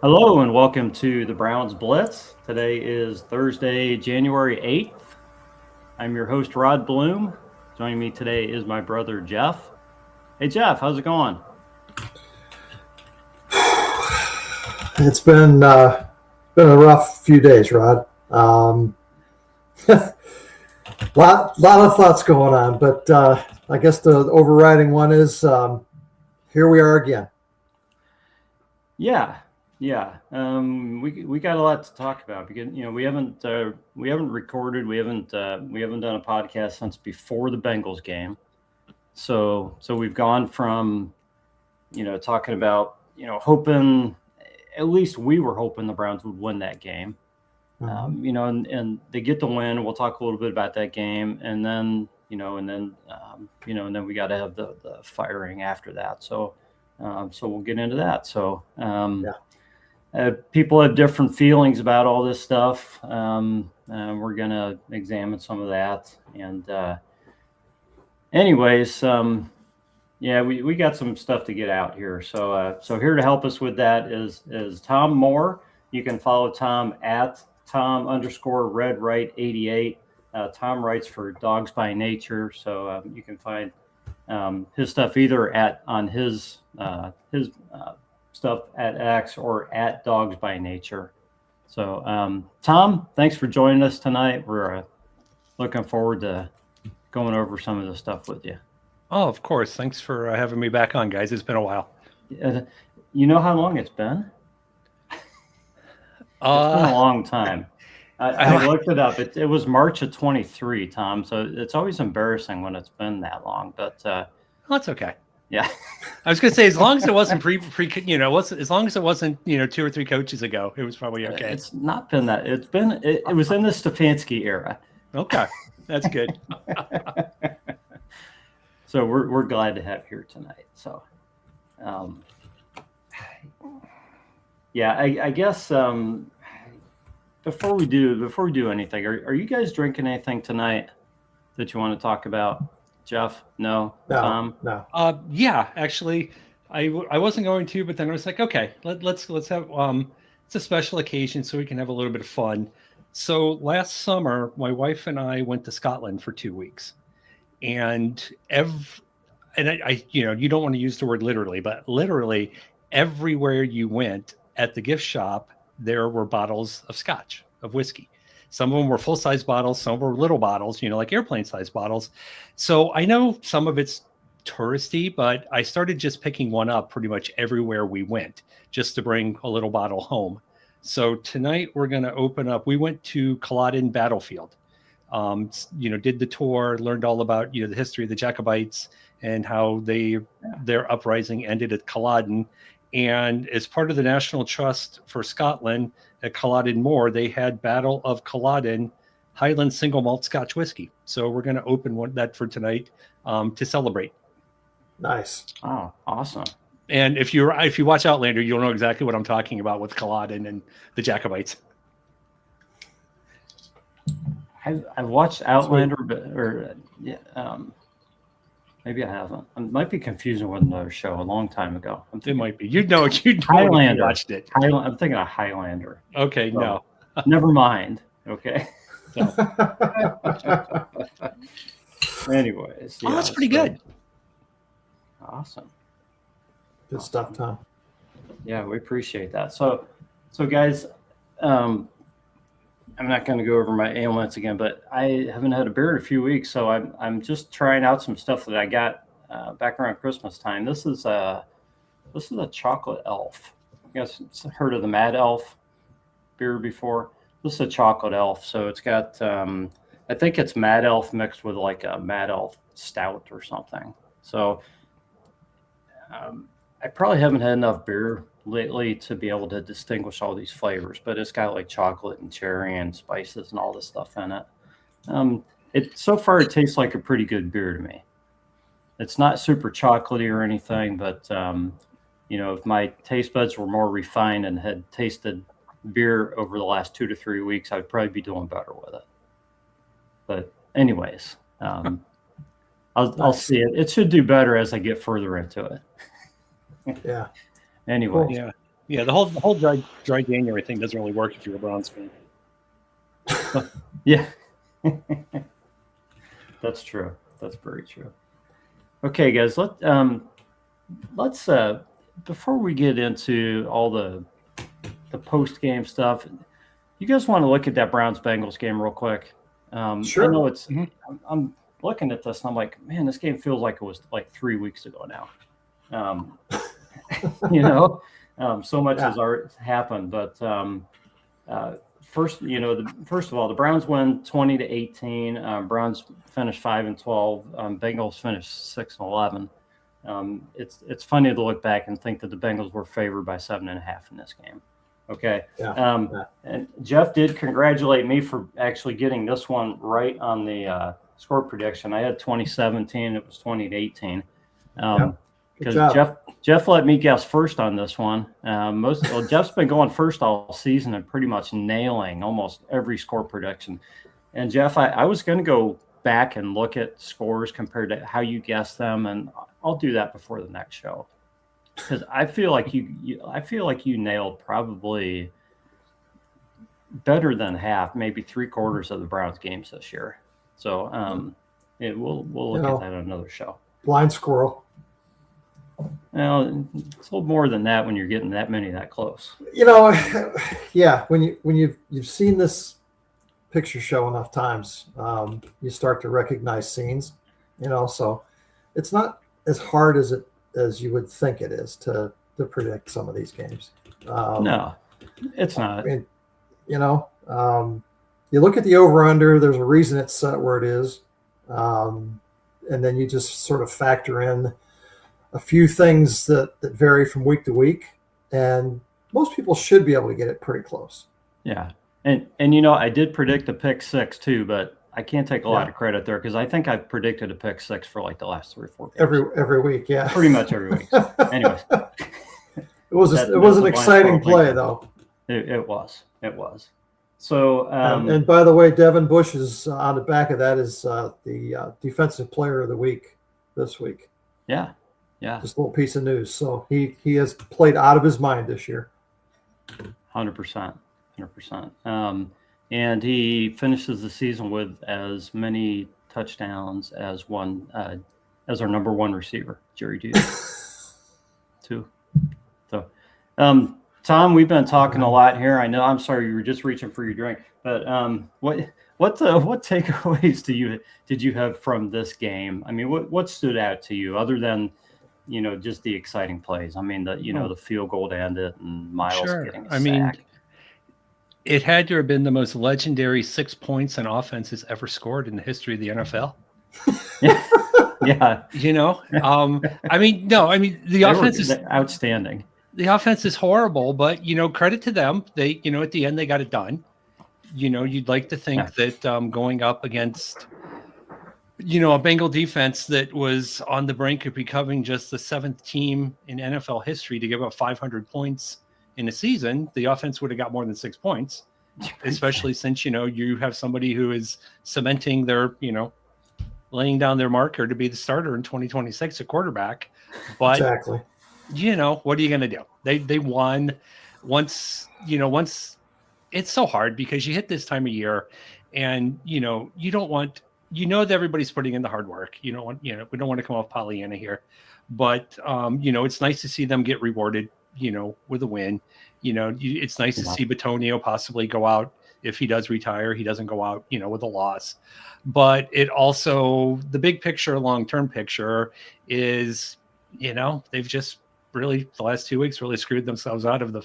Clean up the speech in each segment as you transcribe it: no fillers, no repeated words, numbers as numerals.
Hello and welcome to the Browns Blitz. Today is Thursday, January 8th. I'm your host, Rod Bloom. Joining me today is my brother, Jeff. Hey, Jeff, how's it going? It's been a rough few days, Rod. Lot of thoughts going on, but I guess the overriding one is here we are again. Yeah. We got a lot to talk about because we haven't recorded, we haven't done a podcast since before the Bengals game. So we've gone from talking about hoping, at least we were hoping the Browns would win that game. Mm-hmm. And they get the win. We'll talk a little bit about that game, and then we got to have the firing after that. So we'll get into that. So people have different feelings about all this stuff. We're gonna examine some of that. And anyways, we got some stuff to get out here. So here to help us with that is Tom Moore. You can follow Tom at Tom_RedRight88. Tom writes for Dogs by Nature, so you can find his stuff either on his stuff at X or at Dogs by Nature. So Tom, thanks for joining us tonight. We're looking forward to going over some of the stuff with you. Oh, of course. Thanks for having me back on, guys. It's been a while. You know how long it's been? It's been a long time. I looked it up. It was March of 23, Tom. So it's always embarrassing when it's been that long. But that's okay. Yeah, I was going to say, as long as it wasn't as long as it wasn't 2 or 3 coaches ago, it was probably okay. It's not been that. It was in the Stefanski era. Okay, that's good. So we're glad to have you here tonight. So, I guess before we do anything, are you guys drinking anything tonight that you want to talk about? Jeff? No. Tom? No. Yeah, actually, I wasn't going to, but then I was like, okay, let's have it's a special occasion, so we can have a little bit of fun. So last summer, my wife and I went to Scotland for 2 weeks, and I you don't want to use the word literally, but literally everywhere you went at the gift shop, there were bottles of scotch, of whiskey. Some of them were full-size bottles, some were little bottles, like airplane-size bottles. So I know some of it's touristy, but I started just picking one up pretty much everywhere we went, just to bring a little bottle home. So tonight we're going to open up. We went to Culloden Battlefield, did the tour, learned all about the history of the Jacobites and how their uprising ended at Culloden. And as part of the National Trust for Scotland at Culloden Moor, they had Battle of Culloden Highland single malt Scotch whiskey. So we're going to open that for tonight to celebrate. Nice. Oh, awesome. And if you watch Outlander, you'll know exactly what I'm talking about with Culloden and the Jacobites. I've watched Outlander, maybe I haven't. I might be confusing with another show a long time ago. It might be. You'd know Highlander. You watched it. I'm thinking of Highlander. Okay, so, no. Never mind. Okay. So. Anyways. Yeah, that's pretty good. Awesome. Good stuff, Tom. Yeah, we appreciate that. So guys, I'm not going to go over my ailments again, but I haven't had a beer in a few weeks, so I'm just trying out some stuff that I got back around Christmas time. This is a chocolate elf. You guys heard of the Mad Elf beer before? This is a chocolate elf, so it's got I think it's Mad Elf mixed with like a Mad Elf stout or something. So I probably haven't had enough beer lately to be able to distinguish all these flavors, but it's got like chocolate and cherry and spices and all this stuff in it. So far it tastes like a pretty good beer to me. It's not super chocolatey or anything, but if my taste buds were more refined and had tasted beer over the last 2 to 3 weeks, I'd probably be doing better with it. But anyways, I'll see it. It should do better as I get further into it. Yeah. Anyway, yeah. Yeah, the whole dry January thing doesn't really work if you're a Browns fan. Yeah. That's true. That's very true. Okay, guys, let's before we get into all the post game stuff, you guys want to look at that Browns Bengals game real quick? I Sure. know I'm looking at this and I'm like, man, this game feels like it was like 3 weeks ago now. So much has already happened, but first of all, the Browns win 20-18. Browns finished 5-12. Bengals finished 6-11. It's funny to look back and think that the Bengals were favored by 7.5 in this game. Okay. And Jeff did congratulate me for actually getting this one right on the score prediction. I had 2017. It was 20-18. Because Jeff let me guess first on this one. Jeff's been going first all season and pretty much nailing almost every score prediction. And Jeff, I was going to go back and look at scores compared to how you guessed them, and I'll do that before the next show because I feel like you nailed probably better than half, maybe 3/4 of the Browns games this year. So we'll look at that on another show. Blind squirrel. Well, it's a little more than that when you're getting that many that close. Yeah. When you've seen this picture show enough times, you start to recognize scenes. So it's not as hard as you would think it is to predict some of these games. No, it's not. I mean, you look at the over/under. There's a reason it's set where it is, and then you just sort of factor in a few things that vary from week to week, and most people should be able to get it pretty close. Yeah, and I did predict a pick six too, but I can't take a lot of credit there because I think I predicted a pick six for like the last 3 or 4 games. Every week, yeah, pretty much every week. Anyways, it was an exciting play though. It was. So, and by the way, Devin Bush is on the back of that is the defensive player of the week this week. Yeah. Just a little piece of news. So he has played out of his mind this year. 100%. And he finishes the season with as many touchdowns as our number one receiver, Jerry Judy. 2. So, Tom, we've been talking a lot here. I know. I'm sorry, you were just reaching for your drink, but what takeaways did you have from this game? I mean, what stood out to you other than just the exciting plays? I mean, the field goal to end it and Miles getting a sack. Mean, it had to have been the most legendary 6 points an offense has ever scored in the history of the NFL. Yeah. The offense is outstanding. The offense is horrible, but credit to them. They, at the end they got it done. You'd like to think that going up against a Bengal defense that was on the brink of becoming just the 7th team in NFL history to give up 500 points in a season, the offense would have got more than 6 points, especially since, you have somebody who is cementing their, laying down their marker to be the starter in 2026 at quarterback. But, exactly. What are you going to do? They won once it's so hard because you hit this time of year and, you don't want, that everybody's putting in the hard work. You don't want, we don't want to come off Pollyanna here, but it's nice to see them get rewarded, with a win. It's nice to see Batonio possibly go out. If he does retire, he doesn't go out, with a loss. But it also, the big picture, long-term picture is, they've just really, the last 2 weeks really screwed themselves out of the,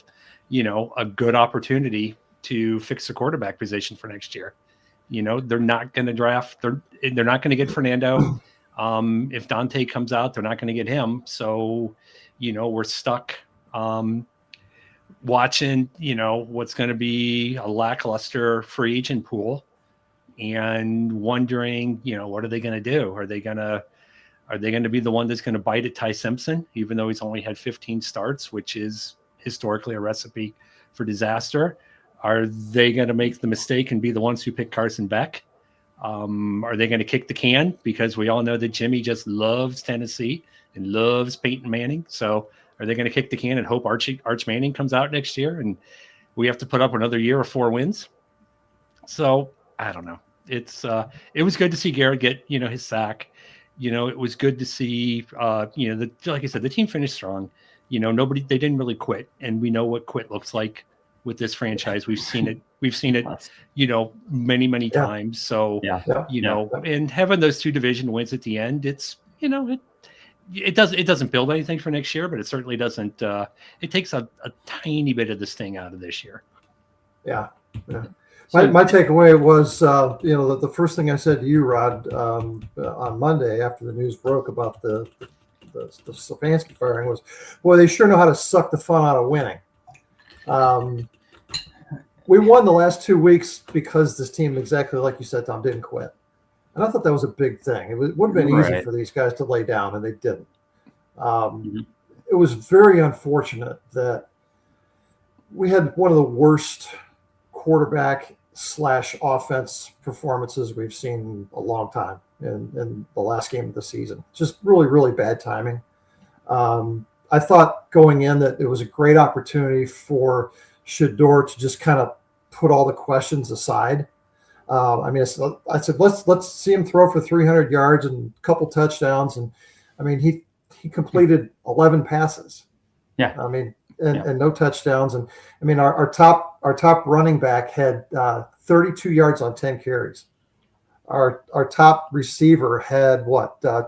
a good opportunity to fix the quarterback position for next year. They're not going to draft. They're not going to get Fernando. If Dante comes out, they're not going to get him. So, we're stuck watching, what's going to be a lackluster free agent pool and wondering, what are they going to do? Are they going to be the one that's going to bite at Ty Simpson, even though he's only had 15 starts, which is historically a recipe for disaster? Are they going to make the mistake and be the ones who pick Carson Beck? Are they going to kick the can? Because we all know that Jimmy just loves Tennessee and loves Peyton Manning. So Are they going to kick the can and hope Arch Manning comes out next year and we have to put up another year of 4 wins? So I don't know. It was good to see Garrett get, his sack. It was good to see, like I said, the team finished strong. They didn't really quit, and we know what quit looks like with this franchise. We've seen it, many, many times. So, and having those 2 division wins at the end, it's, it doesn't build anything for next year, but it certainly doesn't, it takes a tiny bit of the sting out of this year. Yeah. My takeaway was, the first thing I said to you, Rod, on Monday after the news broke about the Stefanski firing was, boy, they sure know how to suck the fun out of winning. We won the last 2 weeks because this team, exactly like you said, Tom, didn't quit. And I thought that was a big thing. It would have been easy for these guys to lay down, and they didn't. It was very unfortunate that we had one of the worst quarterback / offense performances we've seen in a long time in the last game of the season. Just really, really bad timing. I thought going in that it was a great opportunity for Shedeur to just kind of put all the questions aside. I said, let's see him throw for 300 yards and a couple touchdowns. And he completed 11 passes. Yeah. And no touchdowns. And our top running back had 32 yards on 10 carries. Our top receiver had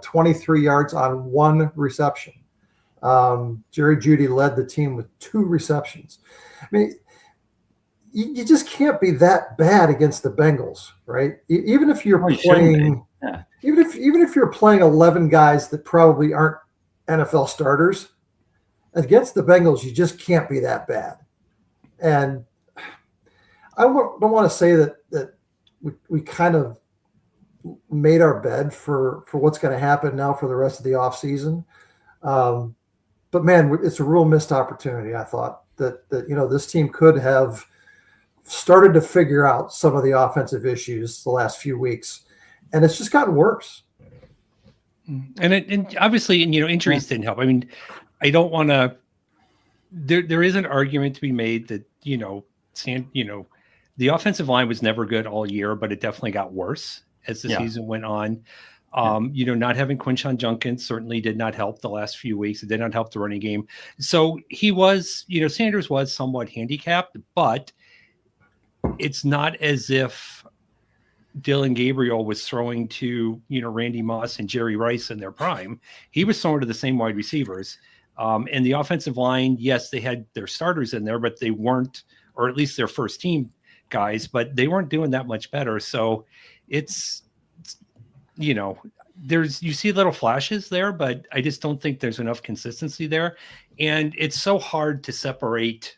23 yards on 1 reception. Jerry Jeudy led the team with 2 receptions. You just can't be that bad against the Bengals, right? Even if you're playing, even if you're playing 11 guys that probably aren't NFL starters, against the Bengals, you just can't be that bad. And I don't want to say that we kind of made our bed for what's going to happen now for the rest of the offseason. But man, it's a real missed opportunity. I thought that this team could have started to figure out some of the offensive issues the last few weeks, and it's just gotten worse. And obviously, injuries didn't help. I don't want to. There is an argument to be made that the offensive line was never good all year, but it definitely got worse as the season went on. Not having Quinshon Judkins certainly did not help the last few weeks. It did not help the running game. So he was, Sanders was somewhat handicapped, but it's not as if Dylan Gabriel was throwing to, Randy Moss and Jerry Rice in their prime. He was throwing to the same wide receivers. And the offensive line, yes, they had their starters in there, but they weren't, or at least their first team guys, but they weren't doing that much better. So it's you see little flashes there, but I just don't think there's enough consistency there. And it's so hard to separate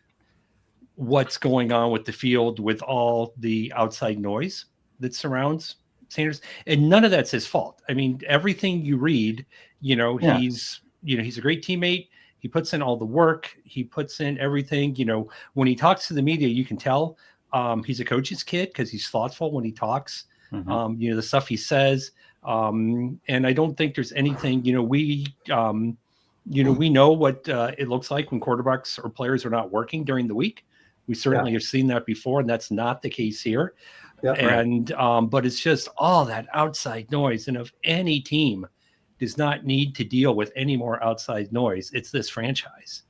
what's going on with the field with all the outside noise that surrounds Sanders. And none of that's his fault. Everything you read, he's a great teammate. He puts in all the work. He puts in everything. When he talks to the media, you can tell he's a coach's kid because he's thoughtful when he talks. The stuff he says. And I don't think there's anything, we know what it looks like when quarterbacks or players are not working during the week. We certainly have seen that before, and that's not the case here. But it's just all that outside noise. And if any team does not need to deal with any more outside noise, it's this franchise.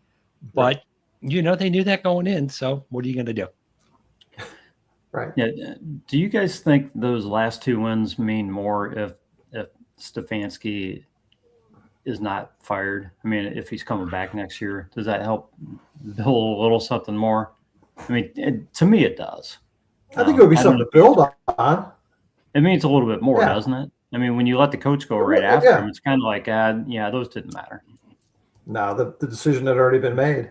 But, they knew that going in. So what are you going to do? Right. Yeah. Do you guys think those last 2 wins mean more if Stefanski is not fired? If he's coming back next year, does that help build a little something more? To me, it does. I think it would be something to build on. It means a little bit more, doesn't it? When you let the coach go right after him, it's kind of like, those didn't matter. No, the decision had already been made.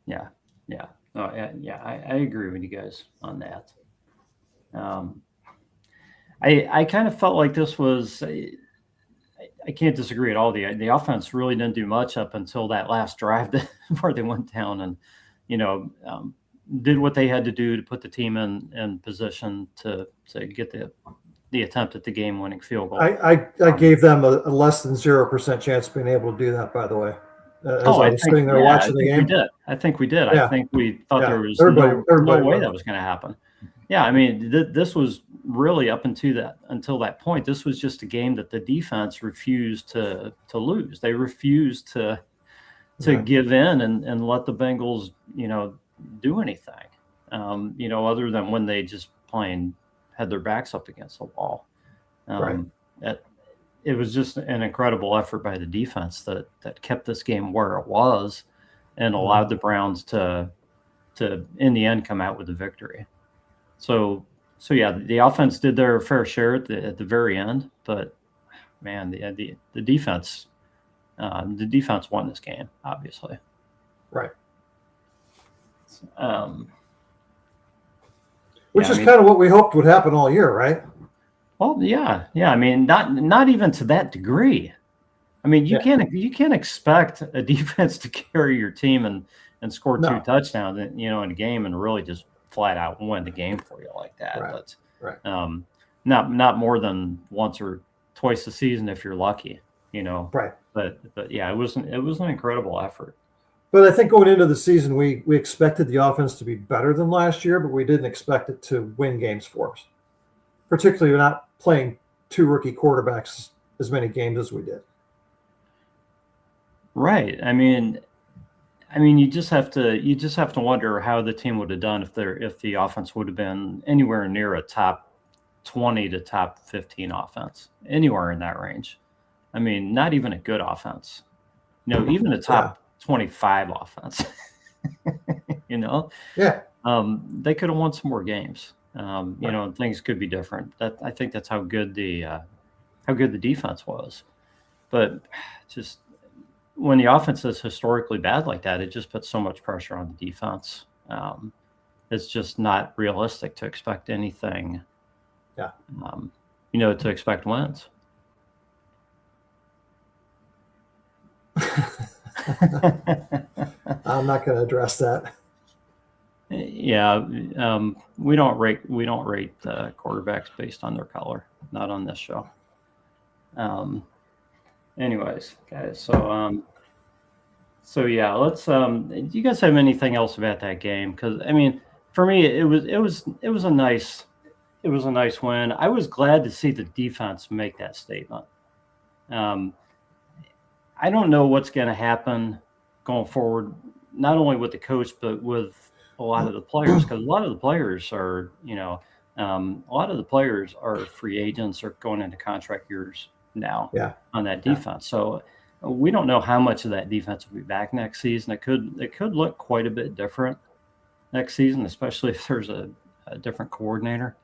Yeah. Oh, I agree with you guys on that. I kind of felt like this was. I can't disagree at all. The offense really didn't do much up until that last drive where they went down and, did what they had to do to put the team in position to get the attempt at the game-winning field goal. I gave them a less than 0% chance of being able to do that, by the way. as I was sitting there watching the game? I think we did. Yeah. I think we thought there was Everybody no way was. that was going to happen. Yeah, I mean, this was really up until that point. This was just a game that the defense refused to lose. They refused to give in and let the Bengals, do anything, other than when they just plain had their backs up against the wall. It was just an incredible effort by the defense that kept this game where it was and allowed the Browns to in the end come out with the victory. So yeah, the offense did their fair share at the very end, but man, the defense won this game, obviously. Right. Which is kind of what we hoped would happen all year, right? Well, yeah. I mean, not even to that degree. I mean, you can't expect a defense to carry your team and score 2 touchdowns, in a game and really just flat out win the game for you like that. Right. But not more than once or twice a season if you're lucky, Right. But yeah, it was an incredible effort. But I think going into the season, we expected the offense to be better than last year, but we didn't expect it to win games for us. Particularly not playing 2 rookie quarterbacks as many games as we did. Right. I mean, you just have to wonder how the team would have done if the offense would have been anywhere near a top 20 to top 15 offense, anywhere in that range. I mean, not even a good offense, even a top 25 offense, Yeah. They could have won some more games, and things could be different. I think that's how good the defense was. But just when the offense is historically bad like that, it just puts so much pressure on the defense. It's just not realistic to expect anything. Yeah. To expect wins. I'm not going to address that. Yeah, we don't rate quarterbacks based on their color. Not on this show. Anyways, guys. So yeah, let's. Do you guys have anything else about that game? Because I mean, for me, it was a nice win. I was glad to see the defense make that statement. I don't know what's going to happen going forward, not only with the coach but with a lot of the players, because a lot of the players are free agents or going into contract years now. Yeah. On that defense. So we don't know how much of that defense will be back next season. It could look quite a bit different next season, especially if there's a different coordinator.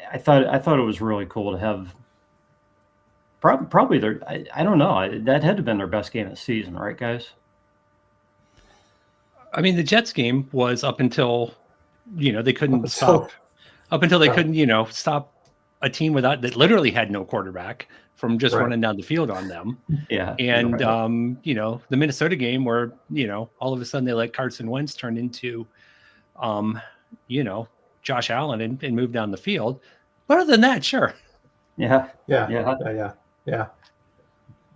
I thought it was really cool to have probably their. I don't know. That had to have been their best game of the season, right, guys? I mean, the Jets game was up until they couldn't stop. Up until they couldn't stop a team that literally had no quarterback from just running down the field on them. Yeah. And the Minnesota game where all of a sudden they let Carson Wentz turn into Josh Allen and move down the field. But other than that, sure. Yeah. I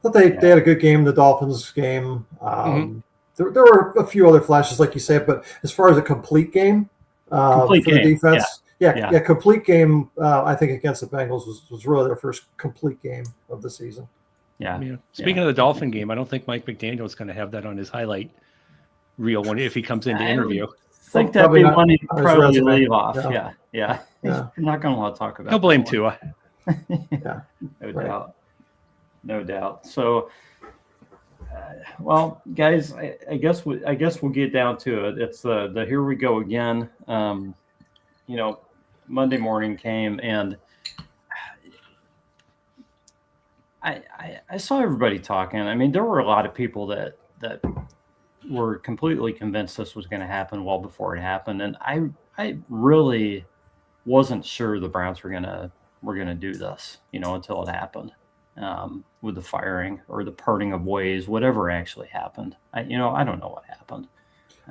thought they had a good game. The Dolphins game. There were a few other flashes, like you said, but as far as a complete game for the defense, complete game. I think against the Bengals was really their first complete game of the season. Yeah. Speaking of the Dolphin game, I don't think Mike McDaniel is going to have that on his highlight reel if he comes in to interview. I think that'd be one he'd probably leave off. Yeah. He's not going to want to talk about. He'll blame Tua. No doubt. So, well, guys, I guess we'll get down to it. It's the here we go again. Monday morning came and I saw everybody talking. I mean, there were a lot of people that were completely convinced this was going to happen well before it happened, and I really wasn't sure the Browns were gonna do this, until it happened, with the firing or the parting of ways, whatever actually happened. I don't know what happened.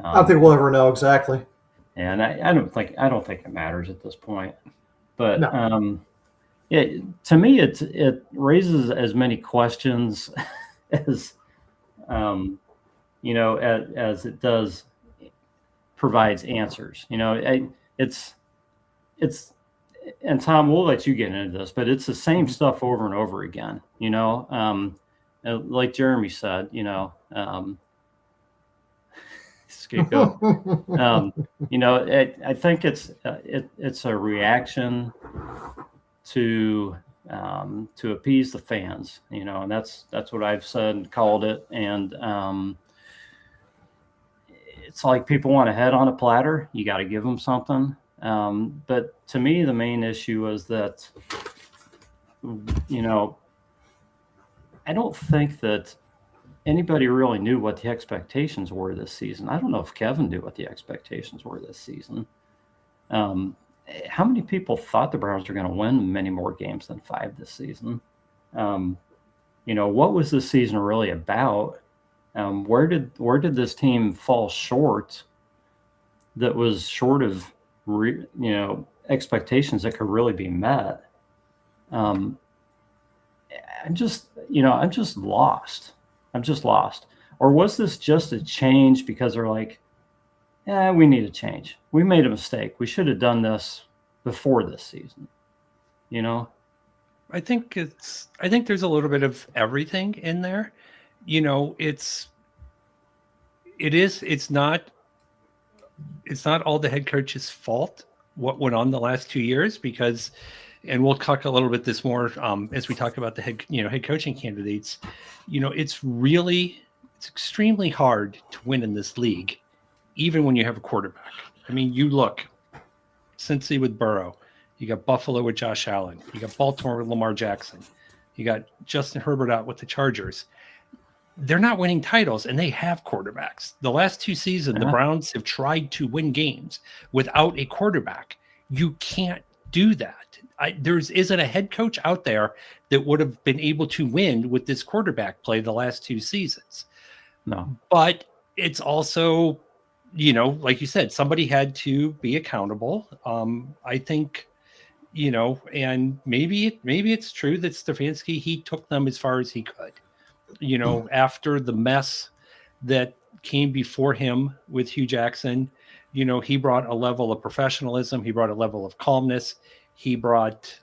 I don't think we'll ever know exactly. And I don't think it matters at this point. But no. to me, it raises as many questions as as it does provides answers. It's and Tom, we'll let you get into this, but it's the same stuff over and over again. Like Jeremy said, scapegoat. I think it's a reaction to appease the fans, and that's what I've said and called it. And it's like people want a head on a platter. You got to give them something. But to me, the main issue is that, I don't think that anybody really knew what the expectations were this season. I don't know if Kevin knew what the expectations were this season. How many people thought the Browns were going to win many more games than 5 this season? What was this season really about? Where did this team fall short that was short of expectations that could really be met? I'm just lost. I'm just lost. Or was this just a change because they're like, we need a change. We made a mistake. We should have done this before this season. I think there's a little bit of everything in there. It's not all the head coach's fault what went on the last 2 years, because, and we'll talk a little bit this more as we talk about the head coaching candidates. It's extremely hard to win in this league, even when you have a quarterback. I mean, you look, Cincy with Burrow, you got Buffalo with Josh Allen, you got Baltimore with Lamar Jackson, you got Justin Herbert out with the Chargers. They're not winning titles, and they have quarterbacks. The last 2 seasons, the Browns have tried to win games without a quarterback. You can't do that. There isn't a head coach out there that would have been able to win with this quarterback play the last 2 seasons. No. But it's also, like you said, somebody had to be accountable. I think, and maybe it's true that Stefanski, he took them as far as he could. After the mess that came before him with Hugh Jackson, he brought a level of professionalism. He brought a level of calmness. He brought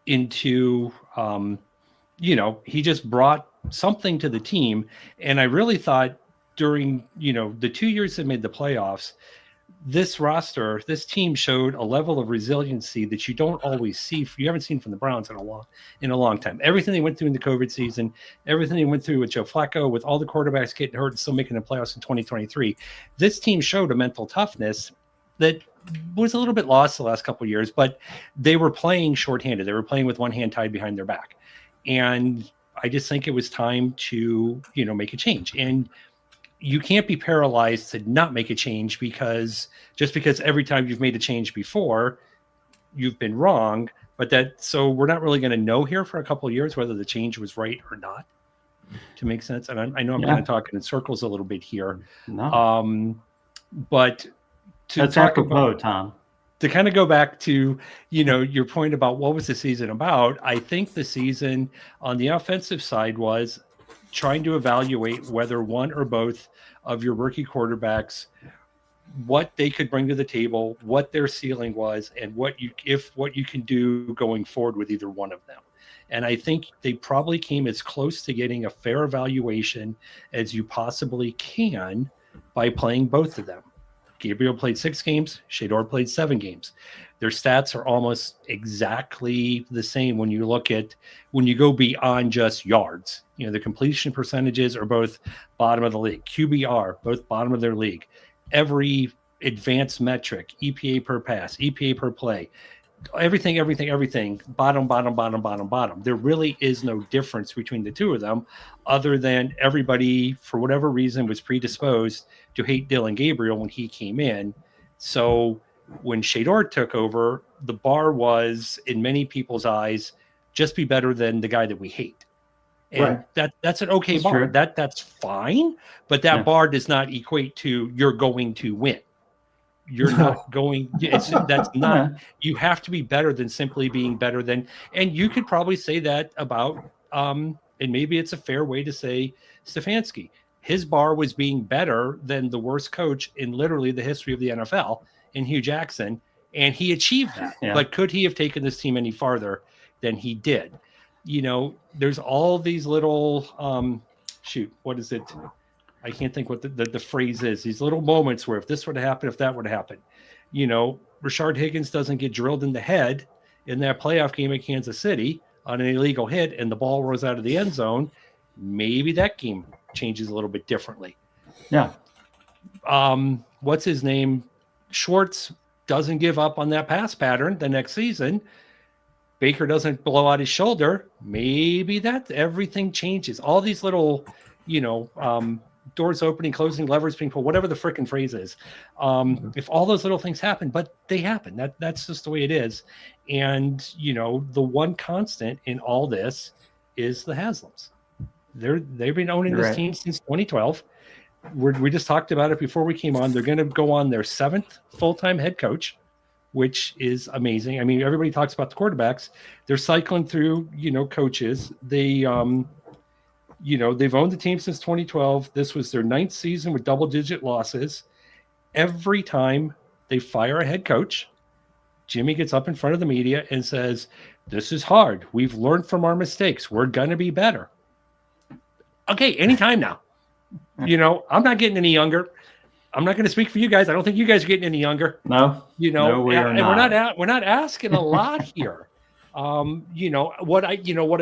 he just brought something to the team. And I really thought during, the 2 years that made the playoffs, this team showed a level of resiliency that you don't always see. You haven't seen from the Browns in a long time. Everything they went through in the COVID season, everything they went through with Joe Flacco, with all the quarterbacks getting hurt and still making the playoffs in 2023, this team showed a mental toughness that was a little bit lost the last couple of years, but they were playing shorthanded. They were playing with one hand tied behind their back. And I just think it was time to, make a change. And you can't be paralyzed to not make a change because every time you've made a change before, you've been wrong. So we're not really going to know here for a couple of years whether the change was right or not, to make sense. And I know I'm kind of talking in circles a little bit here. No. But that's apropos, Tom. To kind of go back to, your point about what was the season about, I think the season on the offensive side was trying to evaluate whether one or both of your rookie quarterbacks, what they could bring to the table, what their ceiling was, and what you can do going forward with either one of them. And I think they probably came as close to getting a fair evaluation as you possibly can by playing both of them. Gabriel played 6 games. Shedeur played 7 games. Their stats are almost exactly the same when you go beyond just yards. The completion percentages are both bottom of the league. QBR, both bottom of their league. Every advanced metric, EPA per pass, EPA per play, everything, bottom. There really is no difference between the two of them other than everybody, for whatever reason, was predisposed to hate Dylan Gabriel when he came in. So when Shedeur took over, the bar was, in many people's eyes, just be better than the guy that we hate. And that's an okay bar. True. That's fine, but that bar does not equate to you're going to win. You're not going. That's not. You have to be better than simply being better than. And you could probably say that about. And maybe it's a fair way to say Stefanski. His bar was being better than the worst coach in literally the history of the NFL in Hugh Jackson, and he achieved that. Yeah. But could he have taken this team any farther than he did? There's all these little what is it? I can't think what the phrase is. These little moments where if this would have happened, if that would have happened. Rashard Higgins doesn't get drilled in the head in that playoff game at Kansas City on an illegal hit and the ball rolls out of the end zone. Maybe that game changes a little bit differently. Yeah. What's his name? Schwartz doesn't give up on that pass pattern the next season. Baker doesn't blow out his shoulder. Maybe that everything changes. All these little, doors opening, closing, levers being pulled, whatever the frickin' phrase is. If all those little things happen, but they happen, that's just the way it is. And, the one constant in all this is the Haslams. They've been owning this team since 2012. We just talked about it before we came on. They're going to go on their 7th full-time head coach, which is amazing. I mean, everybody talks about the quarterbacks. They're cycling through, coaches. They've owned the team since 2012. This was their 9th season with double-digit losses. Every time they fire a head coach, Jimmy gets up in front of the media and says, "This is hard. We've learned from our mistakes. We're going to be better." Okay, anytime now. I'm not getting any younger. I'm not going to speak for you guys. I don't think you guys are getting any younger. No. No, we are not. We're not asking a lot here. What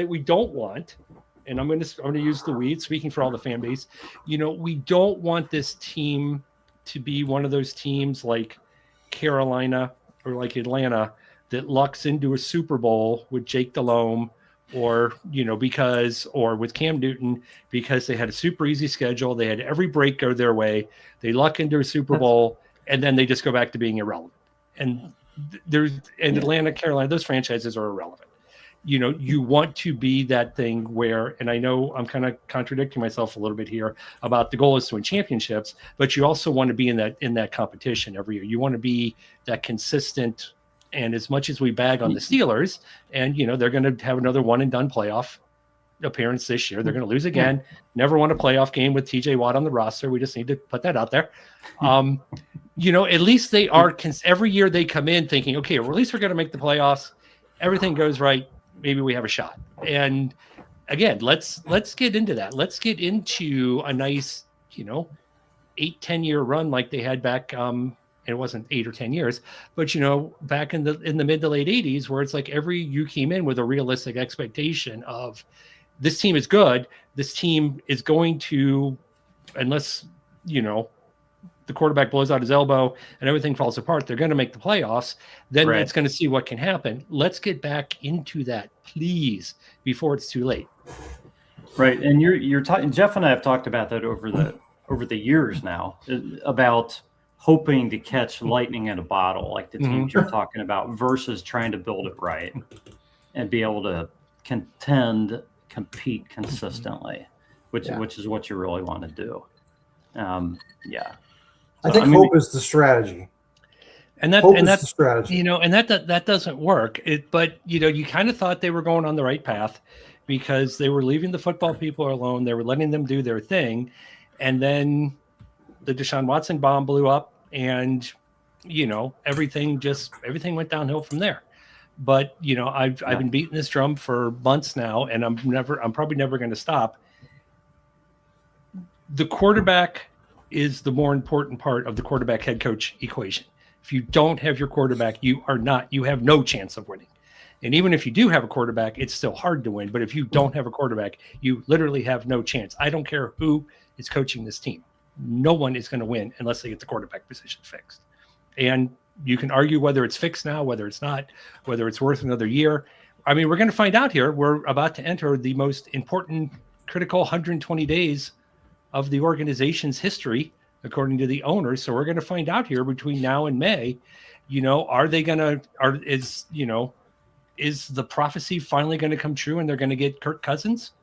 we don't want, and I'm going to use the weed, speaking for all the fan base. We don't want this team to be one of those teams like Carolina or like Atlanta that lucks into a Super Bowl with Jake Delhomme or with Cam Newton because they had a super easy schedule. They had every break go their way. They luck into a Super Bowl and then they just go back to being irrelevant. And Atlanta, Carolina, those franchises are irrelevant. You want to be that thing where, and I know I'm kind of contradicting myself a little bit here about the goal is to win championships, but you also want to be in that competition every year. You want to be that consistent. And as much as we bag on the Steelers, and they're going to have another one and done playoff appearance this year, they're going to lose again. Never won a playoff game with TJ Watt on the roster. We just need to put that out there. At least they are every year they come in thinking, okay, well, at least we're going to make the playoffs. Everything goes right. Maybe we have a shot. And again, let's get into that. Let's get into a nice, 8-10 year run like they had back. It wasn't 8 or 10 years, but back in the mid to late 80s, where it's like you came in with a realistic expectation of this team is good. This team is going to, unless the quarterback blows out his elbow and everything falls apart, they're going to make the playoffs. Then it's going to see what can happen. Let's get back into that, please, before it's too late. Right, and you're talking. Jeff and I have talked about that over the years now about hoping to catch lightning in a bottle, like the teams you're talking about, versus trying to build it right and be able to compete consistently, which is what you really want to do. I think hope is the strategy. And that's the strategy. And that doesn't work. But you kind of thought they were going on the right path because they were leaving the football people alone. They were letting them do their thing. And then the Deshaun Watson bomb blew up and, everything went downhill from there. But, I've been beating this drum for months now, and I'm probably never going to stop. The quarterback is the more important part of the quarterback head coach equation. If you don't have your quarterback, you have no chance of winning. And even if you do have a quarterback, it's still hard to win. But if you don't have a quarterback, you literally have no chance. I don't care who is coaching this team. No one is going to win unless they get the quarterback position fixed. And you can argue whether it's fixed now, whether it's not, whether it's worth another year. I mean, we're going to find out here. We're about to enter the most important, critical 120 days of the organization's history, according to the owners. So we're going to find out here between now and May, is the prophecy finally going to come true and they're going to get Kirk Cousins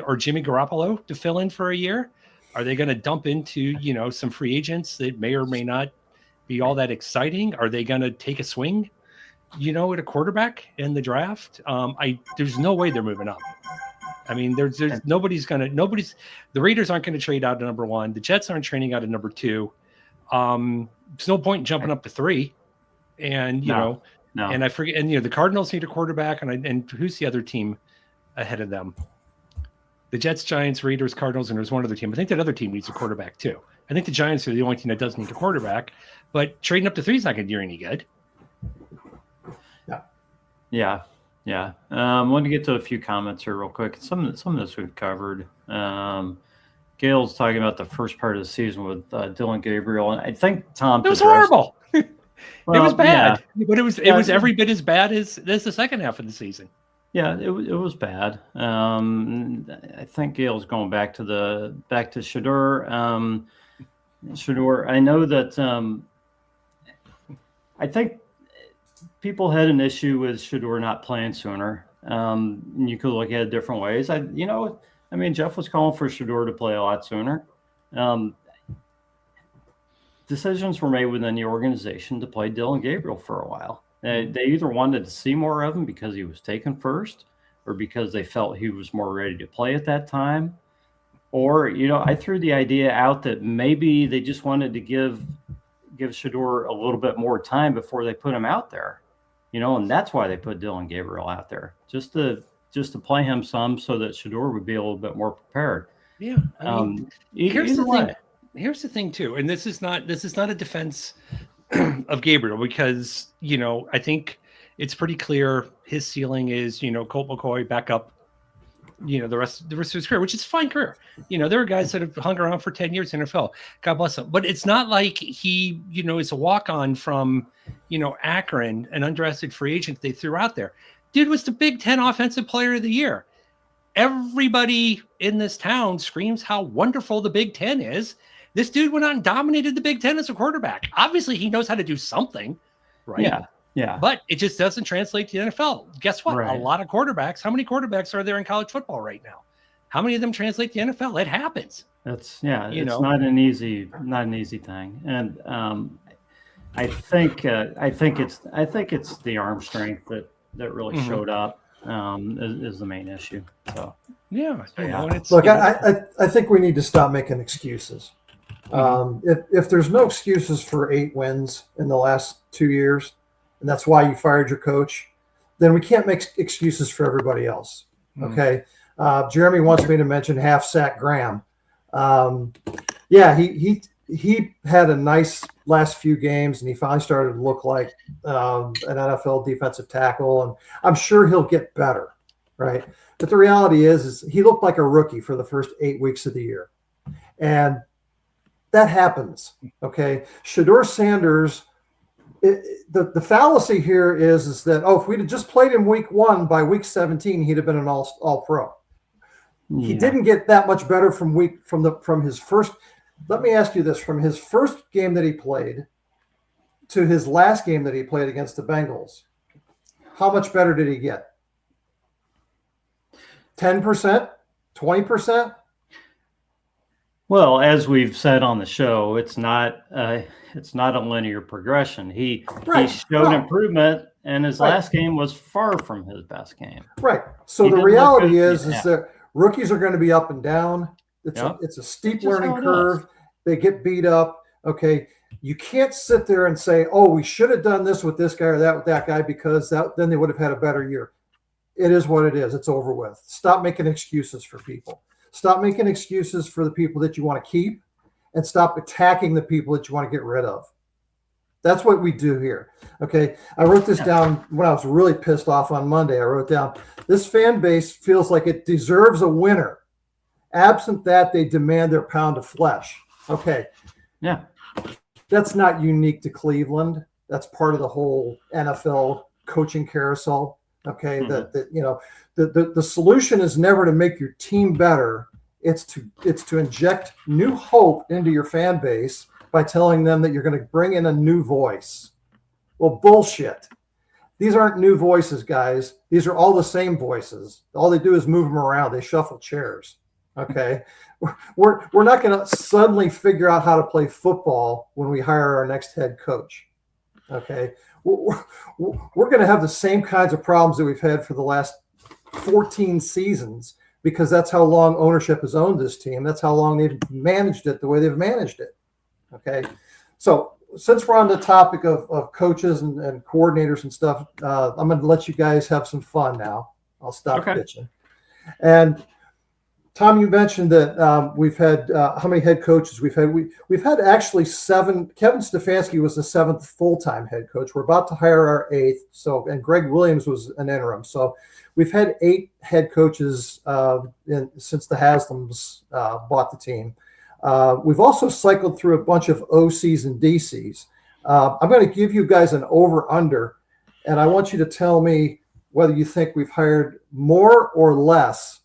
or Jimmy Garoppolo to fill in for a year? Are they going to dump into, some free agents that may or may not be all that exciting? Are they going to take a swing, at a quarterback in the draft? There's no way they're moving up. I mean, there's the Raiders aren't going to trade out to number 1. The Jets aren't trading out to number 2. There's no point in jumping up to 3. And, No. and I forget, and, the Cardinals need a quarterback, and who's the other team ahead of them? The Jets, Giants, Raiders, Cardinals, and there's one other team. I think that other team needs a quarterback too. I think the Giants are the only team that doesn't need a quarterback, but trading up to 3 is not going to do any good. Yeah. I want to get to a few comments here real quick. Some of this we've covered. Gail's talking about the first part of the season with Dylan Gabriel, and I think Tom. It was horrible. It was bad, but it was every bit as bad as the second half of the season. Yeah, it was bad. I think Gail's going back to Shedeur. Shedeur, I know that I think people had an issue with Shedeur not playing sooner. You could look at it different ways. Jeff was calling for Shedeur to play a lot sooner. Decisions were made within the organization to play Dylan Gabriel for a while. They either wanted to see more of him because he was taken first, or because they felt he was more ready to play at that time. Or, I threw the idea out that maybe they just wanted to give Shedeur a little bit more time before they put him out there, and that's why they put Dylan Gabriel out there, just to play him some so that Shedeur would be a little bit more prepared. Yeah. Here's the thing too, and this is not a defense of Gabriel, because I think it's pretty clear his ceiling is Colt McCoy back up the rest of his career, which is a fine career. There are guys that have hung around for 10 years in the NFL, God bless them, but it's not like he is a walk-on from Akron, an undrafted free agent they threw out there. Dude was the Big Ten Offensive Player of the Year. Everybody in this town screams how wonderful the Big Ten is. This dude went on and dominated the Big Ten as a quarterback. Obviously, he knows how to do something, right? Yeah. But it just doesn't translate to the NFL. Guess what? Right. A lot of quarterbacks. How many quarterbacks are there in college football right now? How many of them translate to the NFL? It happens. It's not an easy thing. And I think it's the arm strength that really showed up is the main issue. So yeah. Look, I think we need to stop making excuses. If there's no excuses for 8 wins in the last 2 years, and that's why you fired your coach, then we can't make excuses for everybody else. Okay. Jeremy wants me to mention half-sack Graham. He had a nice last few games, and he finally started to look like an NFL defensive tackle, and I'm sure he'll get better, right? But the reality is he looked like a rookie for the first 8 weeks of the year, and that happens. Okay, Shedeur Sanders. The fallacy here is that if we'd have just played him week 1, by week 17 he'd have been an all pro. Yeah. He didn't get that much better from his first. Let me ask you this: from his first game that he played to his last game that he played against the Bengals, how much better did he get? 10%, 20%? Well, as we've said on the show, it's not a linear progression. He showed improvement, and his last game was far from his best game. Right. So the reality is that rookies are going to be up and down. It's a steep learning curve. They get beat up. Okay. You can't sit there and say, we should have done this with this guy or that with that guy, because then they would have had a better year. It is what it is. It's over with. Stop making excuses for people. Stop making excuses for the people that you want to keep, and stop attacking the people that you want to get rid of. That's what we do here. Okay. I wrote this down when I was really pissed off on Monday. I wrote down, this fan base feels like it deserves a winner. Absent that, they demand their pound of flesh. Okay. Yeah. That's not unique to Cleveland. That's part of the whole NFL coaching carousel. Okay. The solution is never to make your team better. It's to inject new hope into your fan base by telling them that you're going to bring in a new voice. Well, bullshit. These aren't new voices, guys. These are all the same voices. All they do is move them around. They shuffle chairs. Okay, we're not going to suddenly figure out how to play football when we hire our next head coach. Okay, we're going to have the same kinds of problems that we've had for the last 14 seasons, because that's how long ownership has owned this team. That's how long they've managed it the way they've managed it. Okay, so since we're on the topic of coaches and coordinators and stuff, I'm going to let you guys have some fun now. I'll stop pitching. And Tom, you mentioned that we've had how many head coaches we've had? We've had actually 7. Kevin Stefanski was the 7th full-time head coach. We're about to hire our 8th. So, and Greg Williams was an interim. So, we've had 8 head coaches since the Haslams bought the team. We've also cycled through a bunch of OCs and DCs. I'm going to give you guys an over/under, and I want you to tell me whether you think we've hired more or less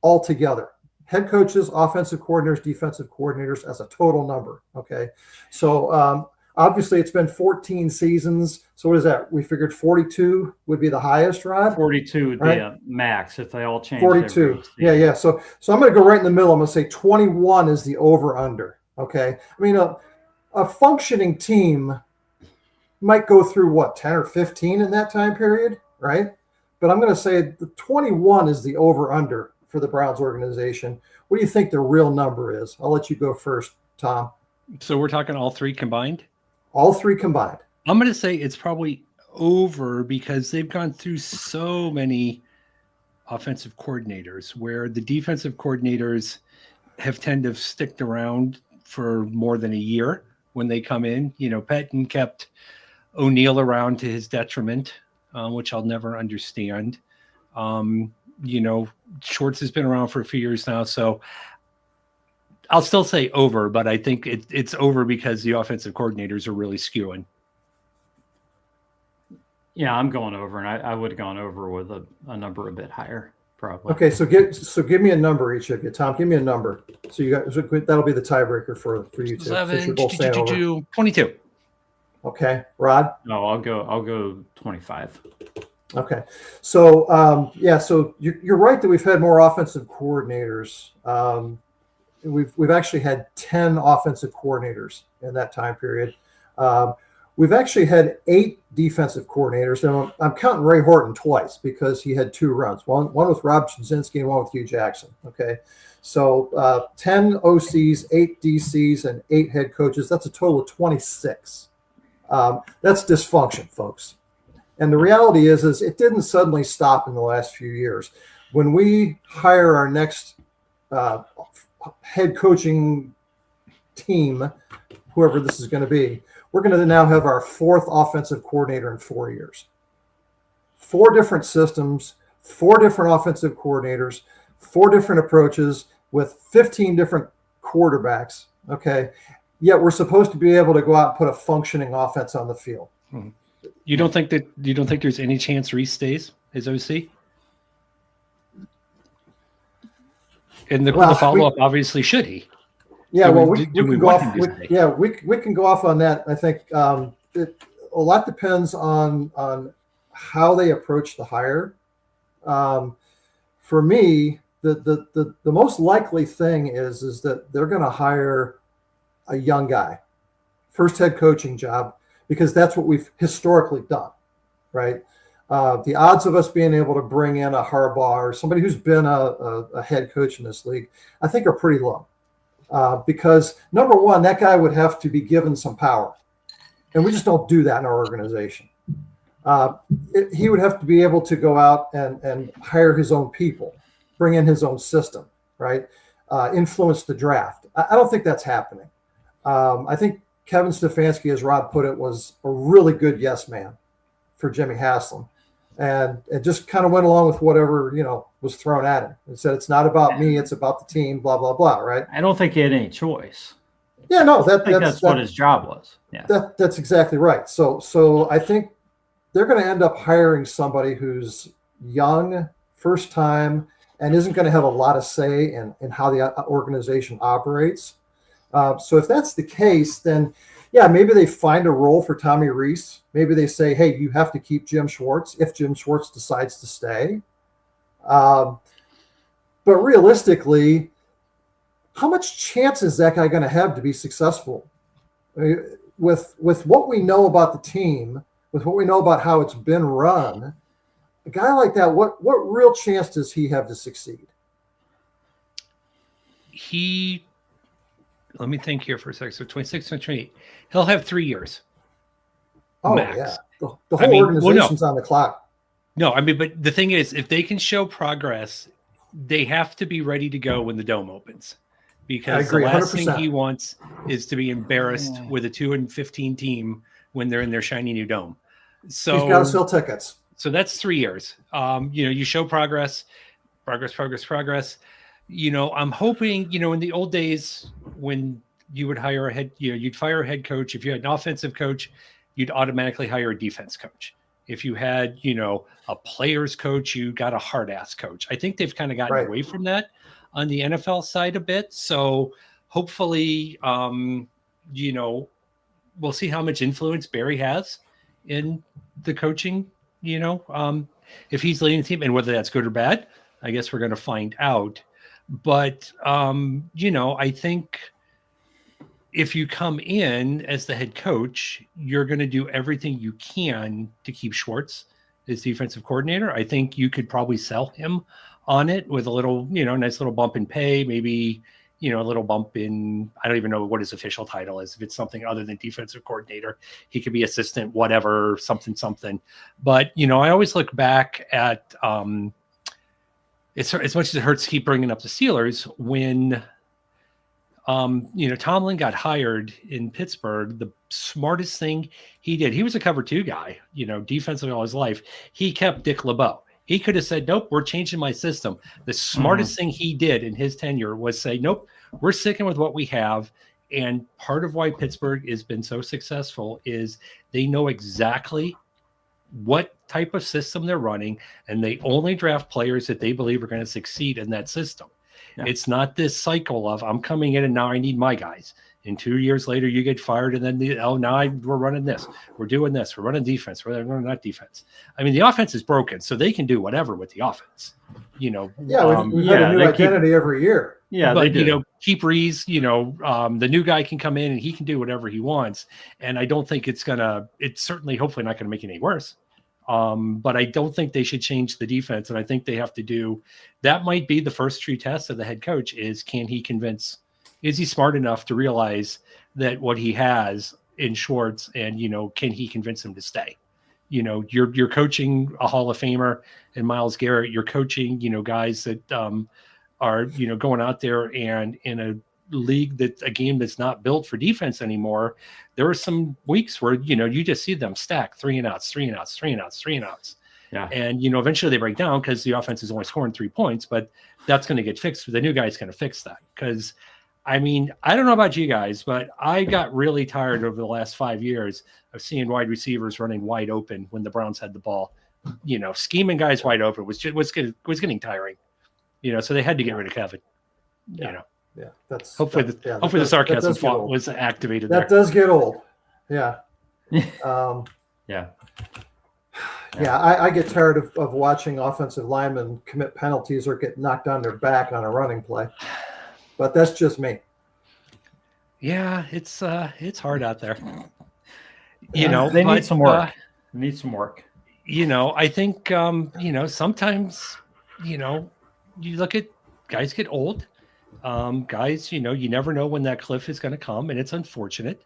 altogether. Head coaches, offensive coordinators, defensive coordinators as a total number. Okay. So obviously it's been 14 seasons. So what is that? We figured 42 would be the highest, Rod? 42 would be a max if they all change. 42. Yeah. So I'm going to go right in the middle. I'm going to say 21 is the over under. Okay. I mean, a functioning team might go through what, 10 or 15 in that time period, right? But I'm going to say the 21 is the over under for the Browns organization. What do you think the real number is? I'll let you go first, Tom. So we're talking all 3 combined? All 3 combined. I'm going to say it's probably over, because they've gone through so many offensive coordinators, where the defensive coordinators have tended to stick around for more than a year when they come in. You know, Patton kept O'Neill around to his detriment, which I'll never understand. You know, Schwartz has been around for a few years now, so I'll still say over, but I think it's over because the offensive coordinators are really skewing. Yeah, I'm going over, and I would have gone over with a number a bit higher, probably. Okay, so give me a number, each of you. Tom, give me a number. So that'll be the tiebreaker for you two. 11, 22. Okay, Rod? No, I'll go 25. Okay, so so you're right that we've had more offensive coordinators. We've actually had 10 offensive coordinators in that time period. We've actually had 8 defensive coordinators, and I'm counting Ray Horton twice because he had 2 runs, one with Rob Chudzinski and one with Hugh Jackson. Okay, so 10 OCs, 8 DCs, and 8 head coaches. That's a total of 26. That's dysfunction, folks. And the reality is it didn't suddenly stop in the last few years. When we hire our next head coaching team, whoever this is going to be, we're going to now have our 4th offensive coordinator in 4 years. 4 different systems, 4 different offensive coordinators, 4 different approaches with 15 different quarterbacks. Okay. Yet we're supposed to be able to go out and put a functioning offense on the field. You don't think there's any chance Reese stays as OC? And the follow-up, obviously, should he? Yeah, we can go off. We can go off on that. I think a lot depends on how they approach the hire. For me, the most likely thing is that they're going to hire a young guy, first head coaching job, because that's what we've historically done, right? The odds of us being able to bring in a Harbaugh or somebody who's been a head coach in this league, I think are pretty low. Because number one, that guy would have to be given some power. And we just don't do that in our organization. He would have to be able to go out and hire his own people, bring in his own system, right? Influence the draft. I don't think that's happening. I think Kevin Stefanski, as Rob put it, was a really good yes man for Jimmy Haslam. And it just kind of went along with whatever, was thrown at him. And said, it's not about me, it's about the team, blah, blah, blah, right? I don't think he had any choice. Yeah, no, that's what his job was. Yeah, that's exactly right. So I think they're going to end up hiring somebody who's young, first time, and isn't going to have a lot of say in how the organization operates. So if that's the case, then yeah, maybe they find a role for Tommy Reese. Maybe they say, hey, you have to keep Jim Schwartz if Jim Schwartz decides to stay. But realistically, how much chance is that guy going to have to be successful? With what we know about the team, with what we know about how it's been run, a guy like that, what real chance does he have to succeed? Let me think here for a second. So 26, 28. He'll have 3 years. Oh, max. Yeah. The whole organization's on the clock. No, I mean, but the thing is, if they can show progress, they have to be ready to go when the dome opens. Because the last 100%. thing he wants is to be embarrassed with a 2-15 team when they're in their shiny new dome. So he's got to sell tickets. So that's 3 years. You show progress. I'm hoping, in the old days when you would hire you'd fire a head coach. If you had an offensive coach, you'd automatically hire a defense coach. If you had, a player's coach, you got a hard ass coach. I think they've kind of gotten away from that on the NFL side a bit. So hopefully, we'll see how much influence Barry has in the coaching, if he's leading the team, and whether that's good or bad, I guess we're going to find out. But, I think if you come in as the head coach, you're going to do everything you can to keep Schwartz as defensive coordinator. I think you could probably sell him on it with a little, nice little bump in pay, maybe, a little bump in, I don't even know what his official title is. If it's something other than defensive coordinator, he could be assistant, whatever, something. But, I always look back at, it's as much as it hurts to keep bringing up the Steelers, when Tomlin got hired in Pittsburgh, the smartest thing he did, he was a cover 2 guy, defensively all his life. He kept Dick LeBeau. He could have said, nope, we're changing my system. The smartest thing he did in his tenure was say, nope, we're sticking with what we have. And part of why Pittsburgh has been so successful is they know exactly what type of system they're running, and they only draft players that they believe are going to succeed in that system. Yeah. It's not this cycle of I'm coming in and now I need my guys. And 2 years later, you get fired, and then we're running this, we're doing this, we're running defense, we're not defense. I mean, the offense is broken, so they can do whatever with the offense. We've had a new identity every year. Yeah, but they do. Keep Reese. The new guy can come in and he can do whatever he wants. And I don't think it's certainly, hopefully, not going to make it any worse. But I don't think they should change the defense. And I think they have to do, that might be the first true test of the head coach is, is he smart enough to realize that what he has in Schwartz, and, can he convince him to stay? You're coaching a Hall of Famer in Myles Garrett. You're coaching, guys that are, going out there and in a league a game that's not built for defense anymore. There are some weeks where, you just see them stack 3 and outs. Yeah. And, eventually they break down because the offense is only scoring 3 points, but that's going to get fixed. The new guy's going to fix that. Because, I mean, I don't know about you guys, but I got really tired over the last 5 years of seeing wide receivers running wide open when the Browns had the ball. Scheming guys wide open was getting tiring. So they had to get rid of Kevin. Yeah. Yeah, hopefully the sarcasm was activated. That does get old. Yeah. Yeah. Yeah, I get tired of watching offensive linemen commit penalties or get knocked on their back on a running play. But that's just me. Yeah, it's hard out there. They need some work. I think sometimes you look at guys get old. Guys, you never know when that cliff is going to come, and it's unfortunate.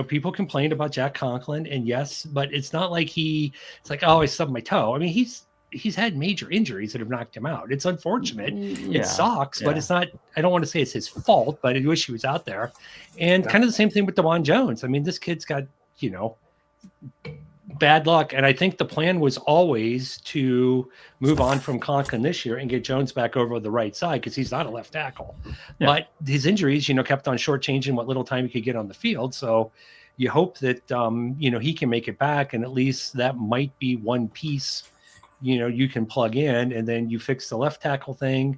People complained about Jack Conklin, and yes, but it's not like it's like, oh, I stubbed my toe. I mean, he's had major injuries that have knocked him out. It's unfortunate. Yeah, it sucks, but it's not, I don't want to say it's his fault, but I wish he was out there. And kind of the same thing with DeJuan Jones. I mean, this kid's got, bad luck. And I think the plan was always to move on from Conklin this year and get Jones back over the right side, because he's not a left tackle. Yeah. But his injuries, kept on shortchanging what little time he could get on the field. So you hope that, he can make it back. And at least that might be one piece, you can plug in, and then you fix the left tackle thing.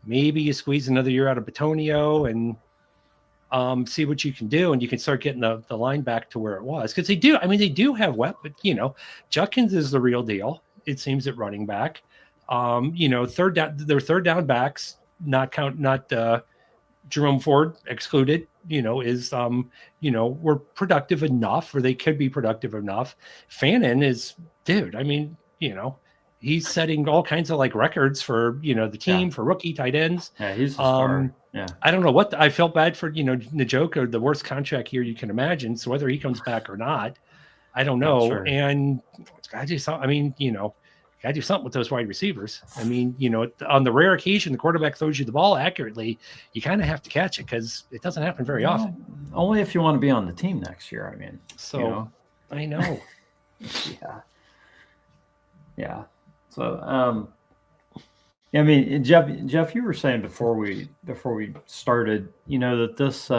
Maybe you squeeze another year out of Batonio and see what you can do, and you can start getting the line back to where it was. Because they do have weapons. Judkins is the real deal, it seems, at running back. Their third down backs, Jerome Ford excluded, were productive enough, or they could be productive enough. Fannin is, dude, I mean, he's setting all kinds of like records for, the team, for rookie tight ends. Yeah, he's a star. Yeah. I don't know what I felt bad for, Njoku, the worst contract here you can imagine. So whether he comes back or not, I don't know. Sure. And I just, I mean, got to do something with those wide receivers. I mean, on the rare occasion the quarterback throws you the ball accurately, you kind of have to catch it because it doesn't happen very often. Only if you want to be on the team next year. I mean, I know. Yeah. So, I mean, Jeff, you were saying before we started, that this,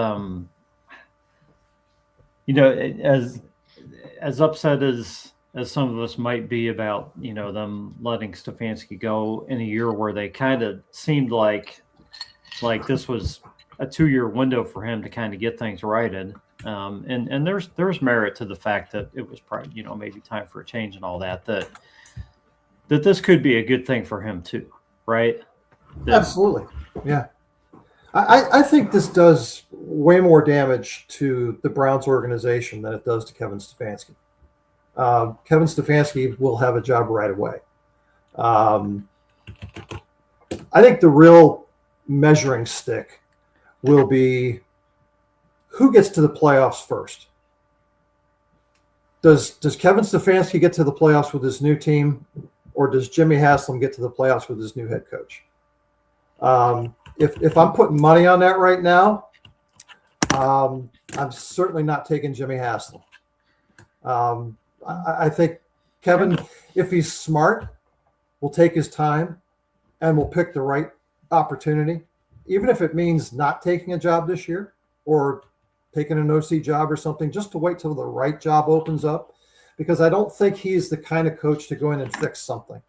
as upset as some of us might be about, them letting Stefanski go in a year where they kind of seemed like this was a 2-year window for him to kind of get things righted. And there's merit to the fact that it was probably, maybe time for a change and all that this could be a good thing for him too, right? Absolutely. Yeah. I think this does way more damage to the Browns organization than it does to Kevin Stefanski. Kevin Stefanski will have a job right away. I think the real measuring stick will be who gets to the playoffs first. Does Kevin Stefanski get to the playoffs with his new team, or does Jimmy Haslam get to the playoffs with his new head coach? If I'm putting money on that right now, I'm certainly not taking Jimmy Haslam. I think Kevin, if he's smart, will take his time and will pick the right opportunity, even if it means not taking a job this year or taking an OC job or something, just to wait till the right job opens up, because I don't think he's the kind of coach to go in and fix something.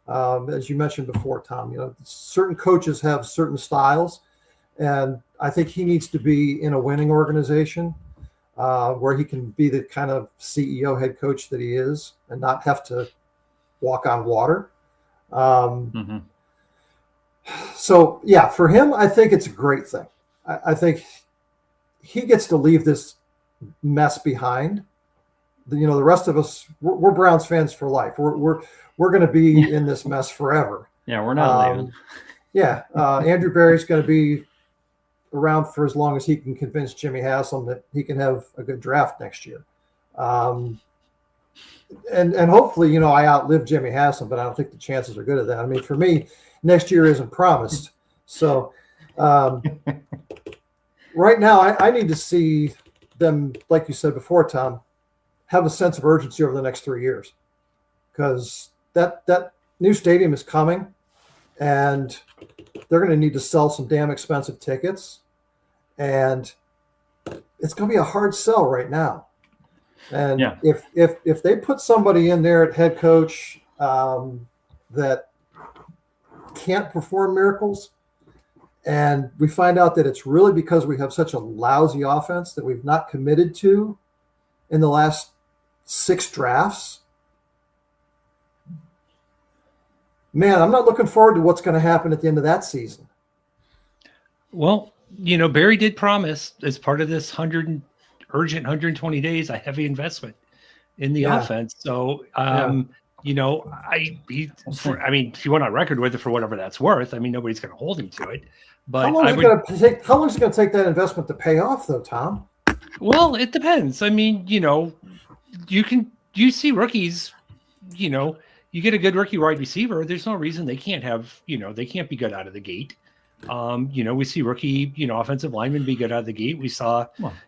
As you mentioned before, Tom, certain coaches have certain styles, and I think he needs to be in a winning organization where he can be the kind of CEO head coach that he is and not have to walk on water. So, yeah, for him, I think it's a great thing. I think he gets to leave this mess behind. The rest of us, we're Browns fans for life. We're going to be in this mess forever. Yeah, we're not leaving. Yeah, Andrew Berry's going to be around for as long as he can convince Jimmy Haslam that he can have a good draft next year. And hopefully, I outlive Jimmy Haslam, but I don't think the chances are good at that. I mean, for me, next year isn't promised. So right now, I need to see them, like you said before, Tom, have a sense of urgency over the next 3 years, because that new stadium is coming, and they're going to need to sell some damn expensive tickets, and it's going to be a hard sell right now. And if they put somebody in there at head coach that can't perform miracles, and we find out that it's really because we have such a lousy offense that we've not committed to in the last 6 drafts, man, I'm not looking forward to what's going to happen at the end of that season. Well, Barry did promise as part of this urgent 120 days, a heavy investment in the offense. So, he went on record with it for whatever that's worth. I mean, nobody's going to hold him to it. But how long is it going to take that investment to pay off, though, Tom? Well, it depends. I mean, you see rookies, you get a good rookie wide receiver, there's no reason they can't have, they can't be good out of the gate. We see rookie, offensive linemen be good out of the gate. We saw,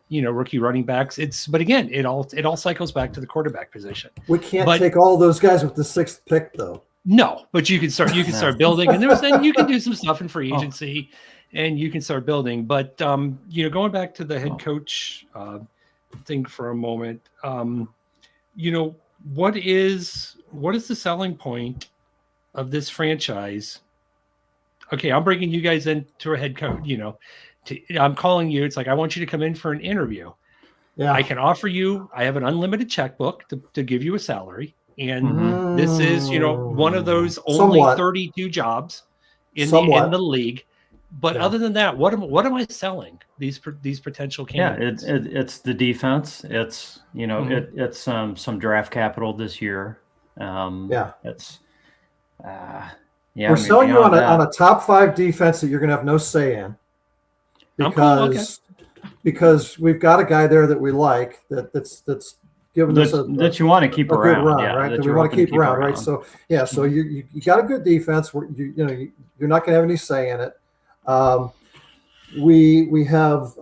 rookie running backs. But again, it all cycles back to the quarterback position. We can't take all those guys with the 6th pick, though. No, but you can start building, and then you can do some stuff in free agency, and you can start building. But going back to the head coach thing for a moment, what is the selling point of this franchise? Okay, I'm bringing you guys into a head coach. I'm calling you. It's like, I want you to come in for an interview. Yeah, I can offer you. I have an unlimited checkbook to give you a salary, and this is one of those only 32 jobs in Somewhat. the league. But Yeah. other than that, what am I selling these potential candidates? It's the defense. It's it's some draft capital this year. It's We're selling you on a top 5 defense that you're going to have no say in, because we've got a guy there that we like that's giving us that you want to keep around, good run, right? That we want to keep around, right? So so you got a good defense. You're not going to have any say in it. We have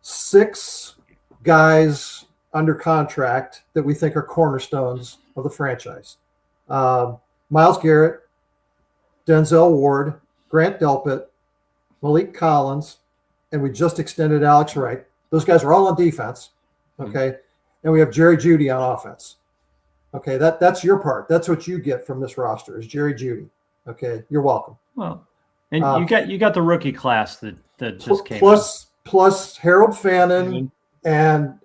6 guys under contract that we think are cornerstones of the franchise. Myles Garrett, Denzel Ward, Grant Delpit, Malik Collins, and we just extended Alex Wright. Those guys are all on defense, okay? And we have Jerry Jeudy on offense. Okay, that's your part. That's what you get from this roster is Jerry Jeudy. Okay, you're welcome. Well, and you got the rookie class that just came plus Harold Fannin and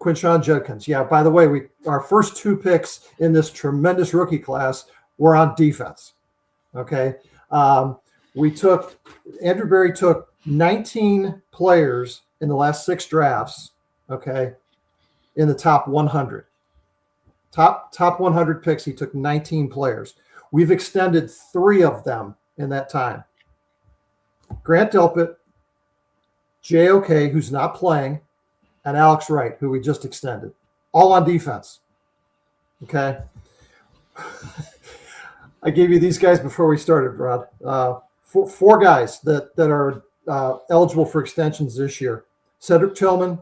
Quinshon Judkins. Yeah, by the way, our first 2 picks in this tremendous rookie class were on defense. Okay. Andrew Berry took 19 players in the last 6 drafts, okay, in the top 100. Top 100 picks, he took 19 players. We've extended 3 of them in that time. Grant Delpit, JOK, who's not playing, and Alex Wright, who we just extended, all on defense. Okay. I gave you these guys before we started, Rod. 4 guys that are eligible for extensions this year: Cedric Tillman,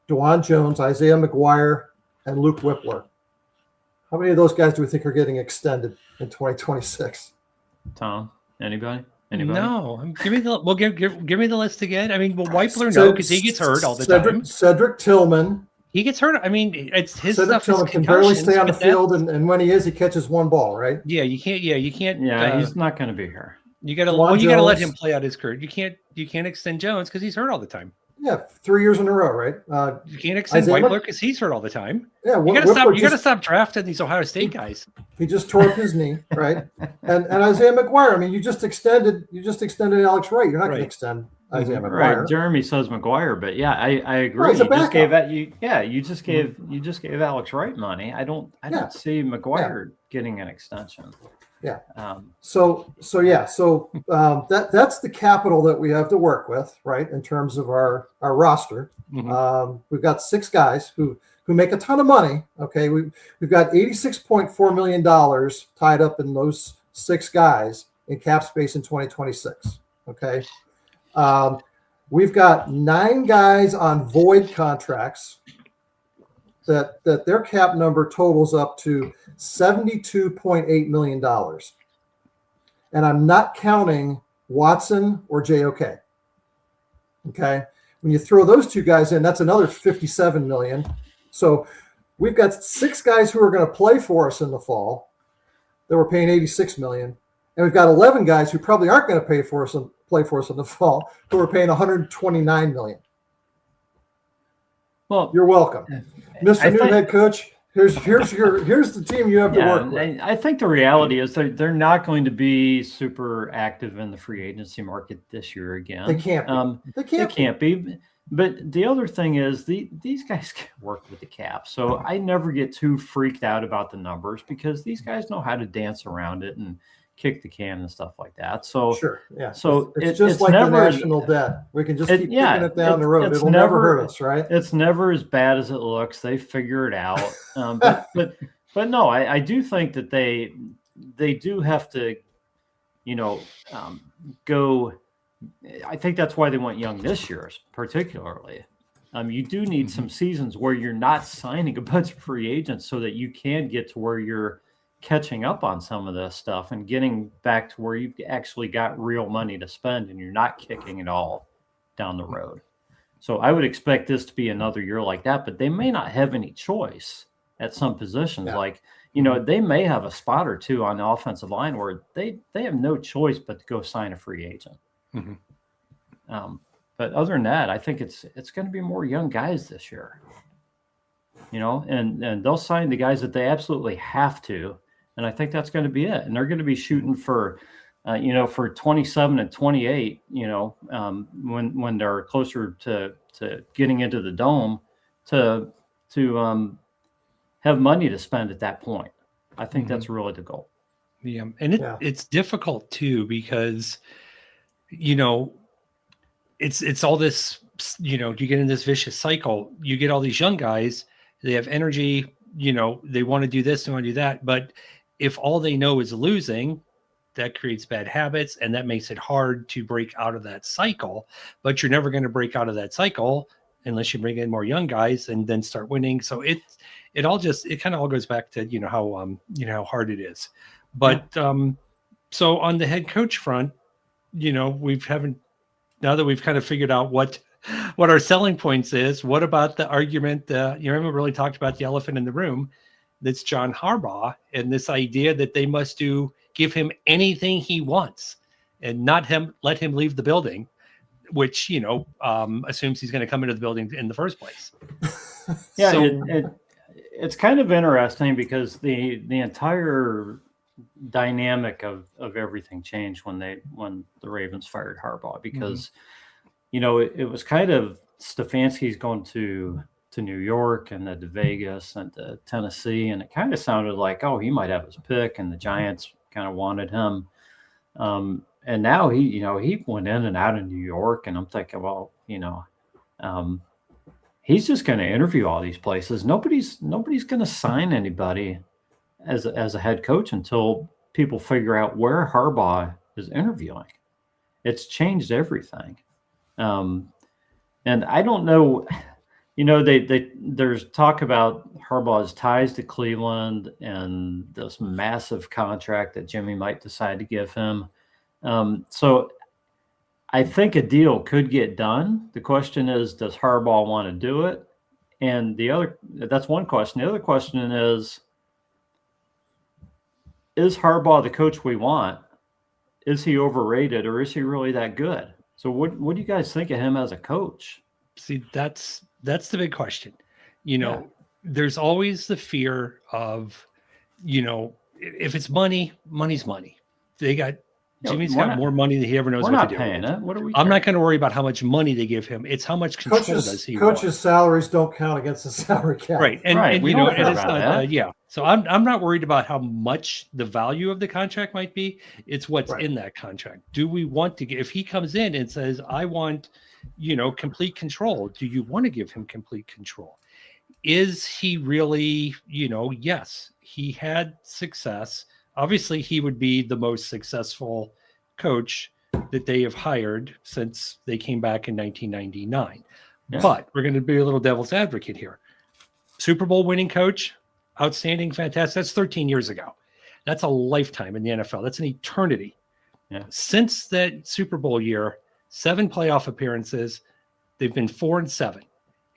DeJuan Jones, Isaiah McGuire, and Luke Whippler. How many of those guys do we think are getting extended in 2026? Tom, anybody? No. Give me the list again. I mean, well, Whippler, no, because he gets hurt all the time. Cedric Tillman. He gets hurt. I mean, it's his Cedric stuff. Tillman can barely stay on the field, and when he is, he catches 1 ball, right? Yeah, you can't. Yeah, he's not going to be here. You got to let him play out his career. You can't extend Jones because he's hurt all the time. Yeah, 3 years in a row, right? You can't extend Whippler because he's hurt all the time. Yeah, you got to stop drafting these Ohio State guys. He just tore up his knee, right? And Isaiah McGuire. I mean, you just extended Alex Wright. You're not going to extend Isaiah McGuire. Right. Jeremy says McGuire, but yeah, I agree. No, he's a backup. You just gave Alex Wright money. I don't see McGuire getting an extension. Yeah. So that's the capital that we have to work with, right? In terms of our roster, we've got 6 guys who make a ton of money. Okay, we've got $86.4 million tied up in those 6 guys in cap space in 2026. Okay, we've got 9 guys on void contracts that their cap number totals up to $72.8 million. And I'm not counting Watson or JOK. Okay. When you throw those 2 guys in, that's another $57 million. So we've got 6 guys who are going to play for us in the fall that we're paying $86 million. And we've got 11 guys who probably aren't going to play for us in the fall who are paying $129 million. Well, you're welcome. Mr. New Head Coach, here's the team you have to work with. I think the reality is they're not going to be super active in the free agency market this year again. They can't be. They can't be. But the other thing is these guys can work with the cap. So I never get too freaked out about the numbers because these guys know how to dance around it and kick the can and stuff like that. So sure, yeah. So it's just like the national debt. We can just keep kicking it down the road. It'll never hurt us, right? It's never as bad as it looks. They figure it out. But no, I do think that they do have to, go. I think that's why they went young this year, particularly. You do need some seasons where you're not signing a bunch of free agents so that you can get to where you're catching up on some of this stuff and getting back to where you've actually got real money to spend and you're not kicking it all down the road. So I would expect this to be another year like that, but they may not have any choice at some positions. Yeah. Like, they may have a spot or 2 on the offensive line where they have no choice but to go sign a free agent. Mm-hmm. But other than that, I think it's going to be more young guys this year, and they'll sign the guys that they absolutely have to. And I think that's going to be it. And they're going to be shooting for for 27 and 28, when they're closer to getting into the dome, to have money to spend at that point. I think that's really the goal. Yeah, and it's difficult too because, it's all this. You get in this vicious cycle. You get all these young guys. They have energy. They want to do this, they want to do that. But if all they know is losing, that creates bad habits, and that makes it hard to break out of that cycle. But you're never going to break out of that cycle unless you bring in more young guys and then start winning. So it kind of all goes back to how hard it is. But so on the head coach front, now that we've kind of figured out what our selling points is, what about the argument remember really talked about the elephant in the room, that's John Harbaugh, and this idea that they must give him anything he wants and not let him leave the building, which assumes he's going to come into the building in the first place. Yeah, so, it's kind of interesting because the entire dynamic of everything changed when the Ravens fired Harbaugh, because it was kind of Stefanski's going to New York and then to Vegas and to Tennessee, and it kind of sounded like, oh, he might have his pick, and the Giants kind of wanted him. And now he went in and out of New York, and I'm thinking, well, he's just going to interview all these places. Nobody's going to sign anybody as a head coach until people figure out where Harbaugh is interviewing. It's changed everything. And I don't know, there's talk about Harbaugh's ties to Cleveland and this massive contract that Jimmy might decide to give him. So I think a deal could get done. The question is, does Harbaugh want to do it? And that's one question. The other question is Harbaugh the coach we want? Is he overrated, or is he really that good? So what do you guys think of him as a coach? See, that's the big question. There's always the fear of, if it's money, money's money. Jimmy's got more money than he ever knows what to do. We're not paying it. What are we? I'm not going to worry about how much money they give him. It's how much control does he want. Coaches' salaries don't count against the salary cap. Right. And we don't care about that. So I'm not worried about how much the value of the contract might be. It's what's in that contract. Do we want to if he comes in and says, I want, complete control, do you want to give him complete control? Is he really, yes, he had success. Obviously, he would be the most successful coach that they have hired since they came back in 1999. Yeah. But we're going to be a little devil's advocate here. Super Bowl winning coach, outstanding, fantastic. That's 13 years ago. That's a lifetime in the NFL. That's an eternity. Yeah. Since that Super Bowl year, 7 playoff appearances. They've been 4-7.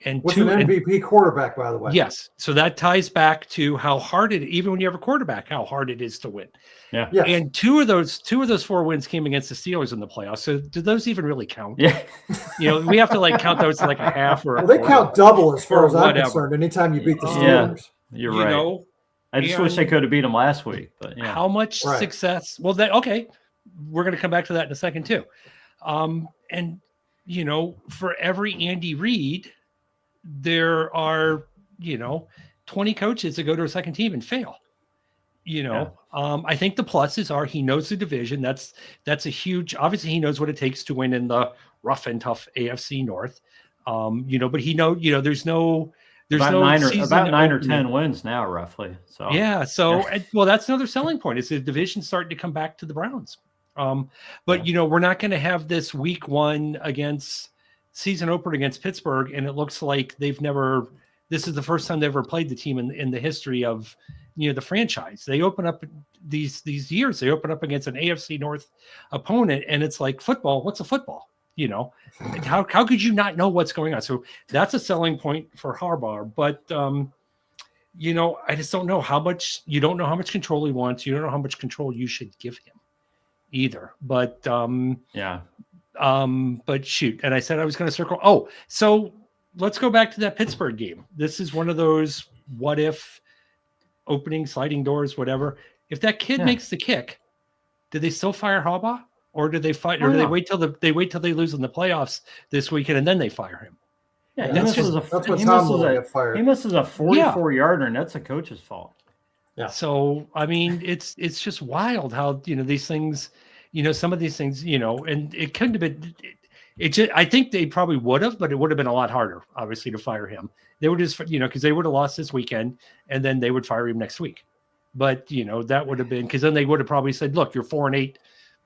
And with an MVP quarterback, by the way. Yes. So that ties back to how hard even when you have a quarterback, how hard it is to win. Yeah. Yes. And two of those 4 wins came against the Steelers in the playoffs. So do those even really count? Yeah. We have to count those like a half or they count double as far as I'm concerned. Anytime you beat the Steelers. Yeah, you're right. I just wish they could have beat them last week. But yeah. How much success? Well, we're going to come back to that in a second too. And for every Andy Reid, there are 20 coaches that go to a second team and fail. I think the pluses are he knows the division. That's a huge. Obviously, he knows what it takes to win in the rough and tough AFC North. But he there's no about 9 or 10 wins now, roughly. So yeah. So that's another selling point. Is the division starting to come back to the Browns? But we're not going to have this week 1 against season opener against Pittsburgh, and it looks like this is the first time they've ever played the team in the history of the franchise. They open up these years, they open up against an AFC North opponent, and it's like football. What's a football? How could you not know what's going on? So that's a selling point for Harbaugh. But I just don't know how much. You don't know how much control he wants. You don't know how much control you should give him either. But but shoot. And I said I was going to circle. Oh, so let's go back to that Pittsburgh game. This is one of those what if opening sliding doors, whatever. If that kid makes the kick, do they still fire Harbaugh, or do they fight, or Oh, do they no. wait till they lose in the playoffs this weekend and then they fire him? Yeah, Yeah, he that's misses when he Tom misses will a get fired. he misses a 44-yarder, and that's a coach's fault. Yeah. So I mean, it's just wild how these things, some of these things, and it couldn't have been. It just, I think they probably would have, but it would have been a lot harder, obviously, to fire him. They would just, because they would have lost this weekend, and then they would fire him next week. But that would have been, because then they would have probably said, "Look, you're 4-8,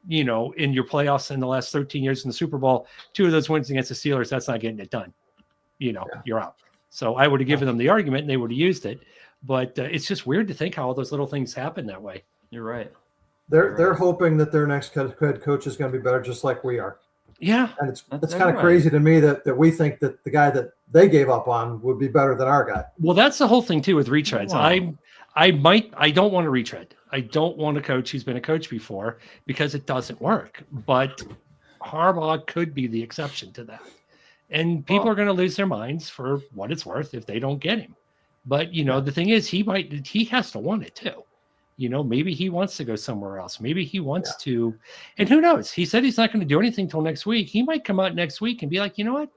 in your playoffs in the last 13 years in the Super Bowl. 2 of those wins against the Steelers. That's not getting it done. You're out." So I would have given them the argument, and they would have used it. But it's just weird to think how all those little things happen that way. You're right. They're hoping that their next head coach is going to be better, just like we are. Yeah, And it's That's kind of right. crazy to me that we think that the guy that they gave up on would be better than our guy. well, that's the whole thing too with retreads. Wow. I don't want to retread. I don't want a coach who's been a coach before because it doesn't work. But Harbaugh could be the exception to that. And people are going to lose their minds for what it's worth if they don't get him. But the thing is, he has to want it too. Maybe he wants to go somewhere else. Maybe he wants to, and who knows? He said he's not going to do anything till next week. He might come out next week and be like, you know what?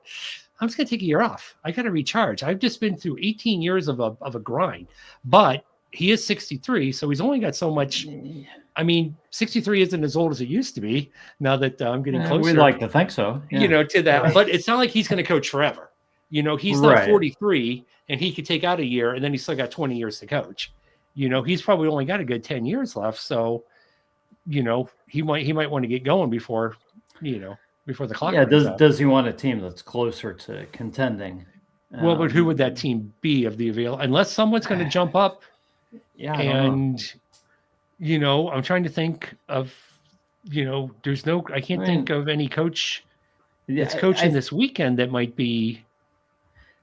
I'm just going to take a year off. I got to recharge. I've just been through 18 years of a grind, but he is 63. So he's only got so much. I mean, 63 isn't as old as it used to be now that I'm getting closer. We'd like to think so. Yeah. To that, Right. but it's not like he's going to coach forever. He's not 43 and he could take out a year and then he's still got 20 years to coach. He's probably only got a good 10 years left. So, he might want to get going before the clock. Yeah. runs out. Does he want a team that's closer to contending? Well, but who would that team be of the available? Unless someone's going to jump up. Yeah. I don't know. And, I'm trying to think of, I can't think of any coach that's coaching this weekend that might be.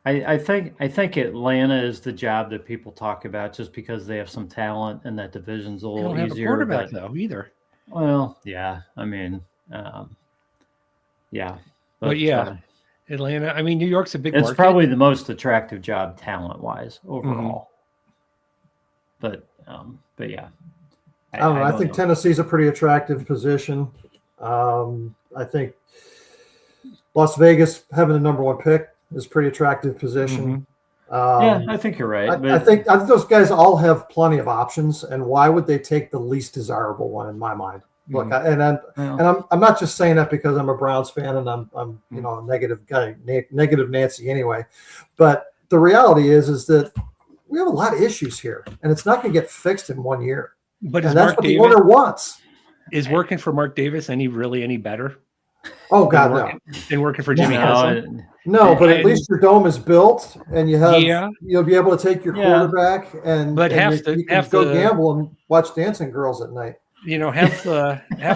I think Atlanta is the job that people talk about just because they have some talent and that division's a They little don't have a easier. quarterback But, though either. well, yeah. I mean, yeah. But yeah, Atlanta. I mean, New York's a big it's market. probably the most attractive job talent-wise overall. But yeah. I don't know. I think know. Tennessee's a pretty attractive position. I think Las Vegas having the number 1 pick is a pretty attractive position. Yeah, I think you're right. I think those guys all have plenty of options, and why would they take the least desirable one in my mind? Look, I'm not just saying that because I'm a Browns fan and I'm a negative guy, negative Nancy anyway. But the reality is that we have a lot of issues here, and it's not going to get fixed in 1 year. But And that's what the owner wants. Is working for Mark Davis any better? Oh God, no. Than working for Jimmy Haslam? No, but at least your dome is built, and you have you'll be able to take your quarterback and but you can go gamble and watch dancing girls at night. Half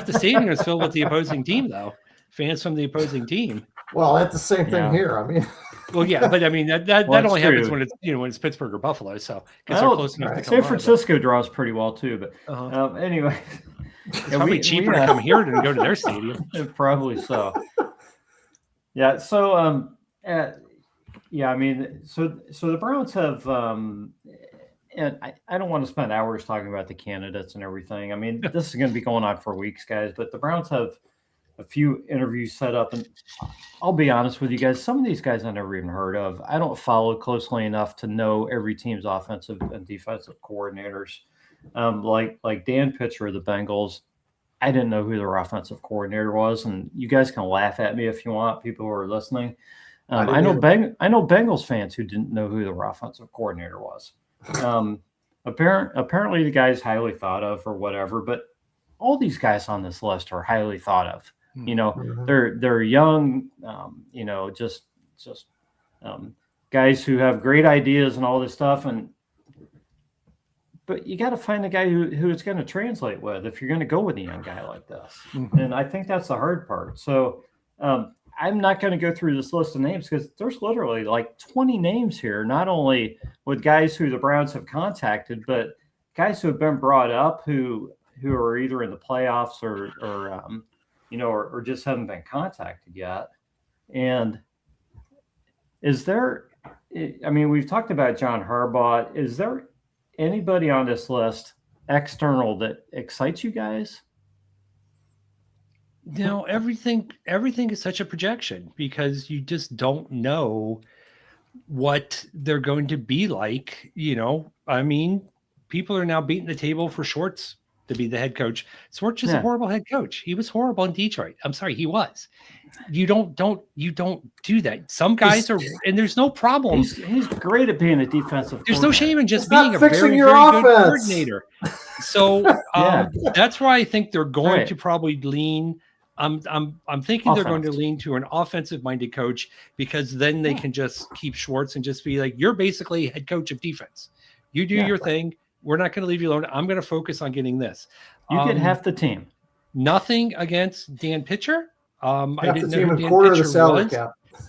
the stadium is filled with the opposing team, though. Fans from the opposing team. Well, that's the same thing here. I mean, well, yeah, but I mean that only happens when it's when it's Pittsburgh or Buffalo. So because they're close enough to come San Francisco draws pretty well too. But anyway, it's probably cheaper to come here than go to their stadium. Probably so. Yeah. So I mean, so the Browns have. And I don't want to spend hours talking about the candidates and everything. I mean, this is going to be going on for weeks, guys. But the Browns have a few interviews set up. And I'll be honest with you guys, some of these guys I never even heard of. I don't follow closely enough to know every team's offensive and defensive coordinators. Like Dan Pitcher of the Bengals, I didn't know who their offensive coordinator was. And you guys can laugh at me if you want, people who are listening. I know Bengals fans who didn't know who their offensive coordinator was. Apparently the guy's highly thought of or whatever, but all these guys on this list are highly thought of. They're young, just guys who have great ideas and all this stuff. But you got to find a guy who it's going to translate with if you're going to go with a young guy like this. And I think that's the hard part. So I'm not going to go through this list of names because there's literally like 20 names here, not only with guys who the Browns have contacted, but guys who have been brought up who are either in the playoffs or just haven't been contacted yet. And we've talked about John Harbaugh. Is there anybody on this list external that excites you guys? everything is such a projection because you just don't know what they're going to be like. I mean, people are now beating the table for Schwartz to be the head coach. Schwartz is a horrible head coach. He was horrible in Detroit. I'm sorry, he was. You don't do that. Some guys are, and there's no problem. He's great at being a defensive. There's no shame in just being a very, very good coordinator. So that's why I think they're going to probably lean. I'm thinking they're going to lean to an offensive-minded coach because then they can just keep Schwartz and just be like, you're basically head coach of defense. You do your thing. We're not going to leave you alone. I'm going to focus on getting this. You get half the team. Nothing against Dan Pitcher. I didn't know who Dan Pitcher was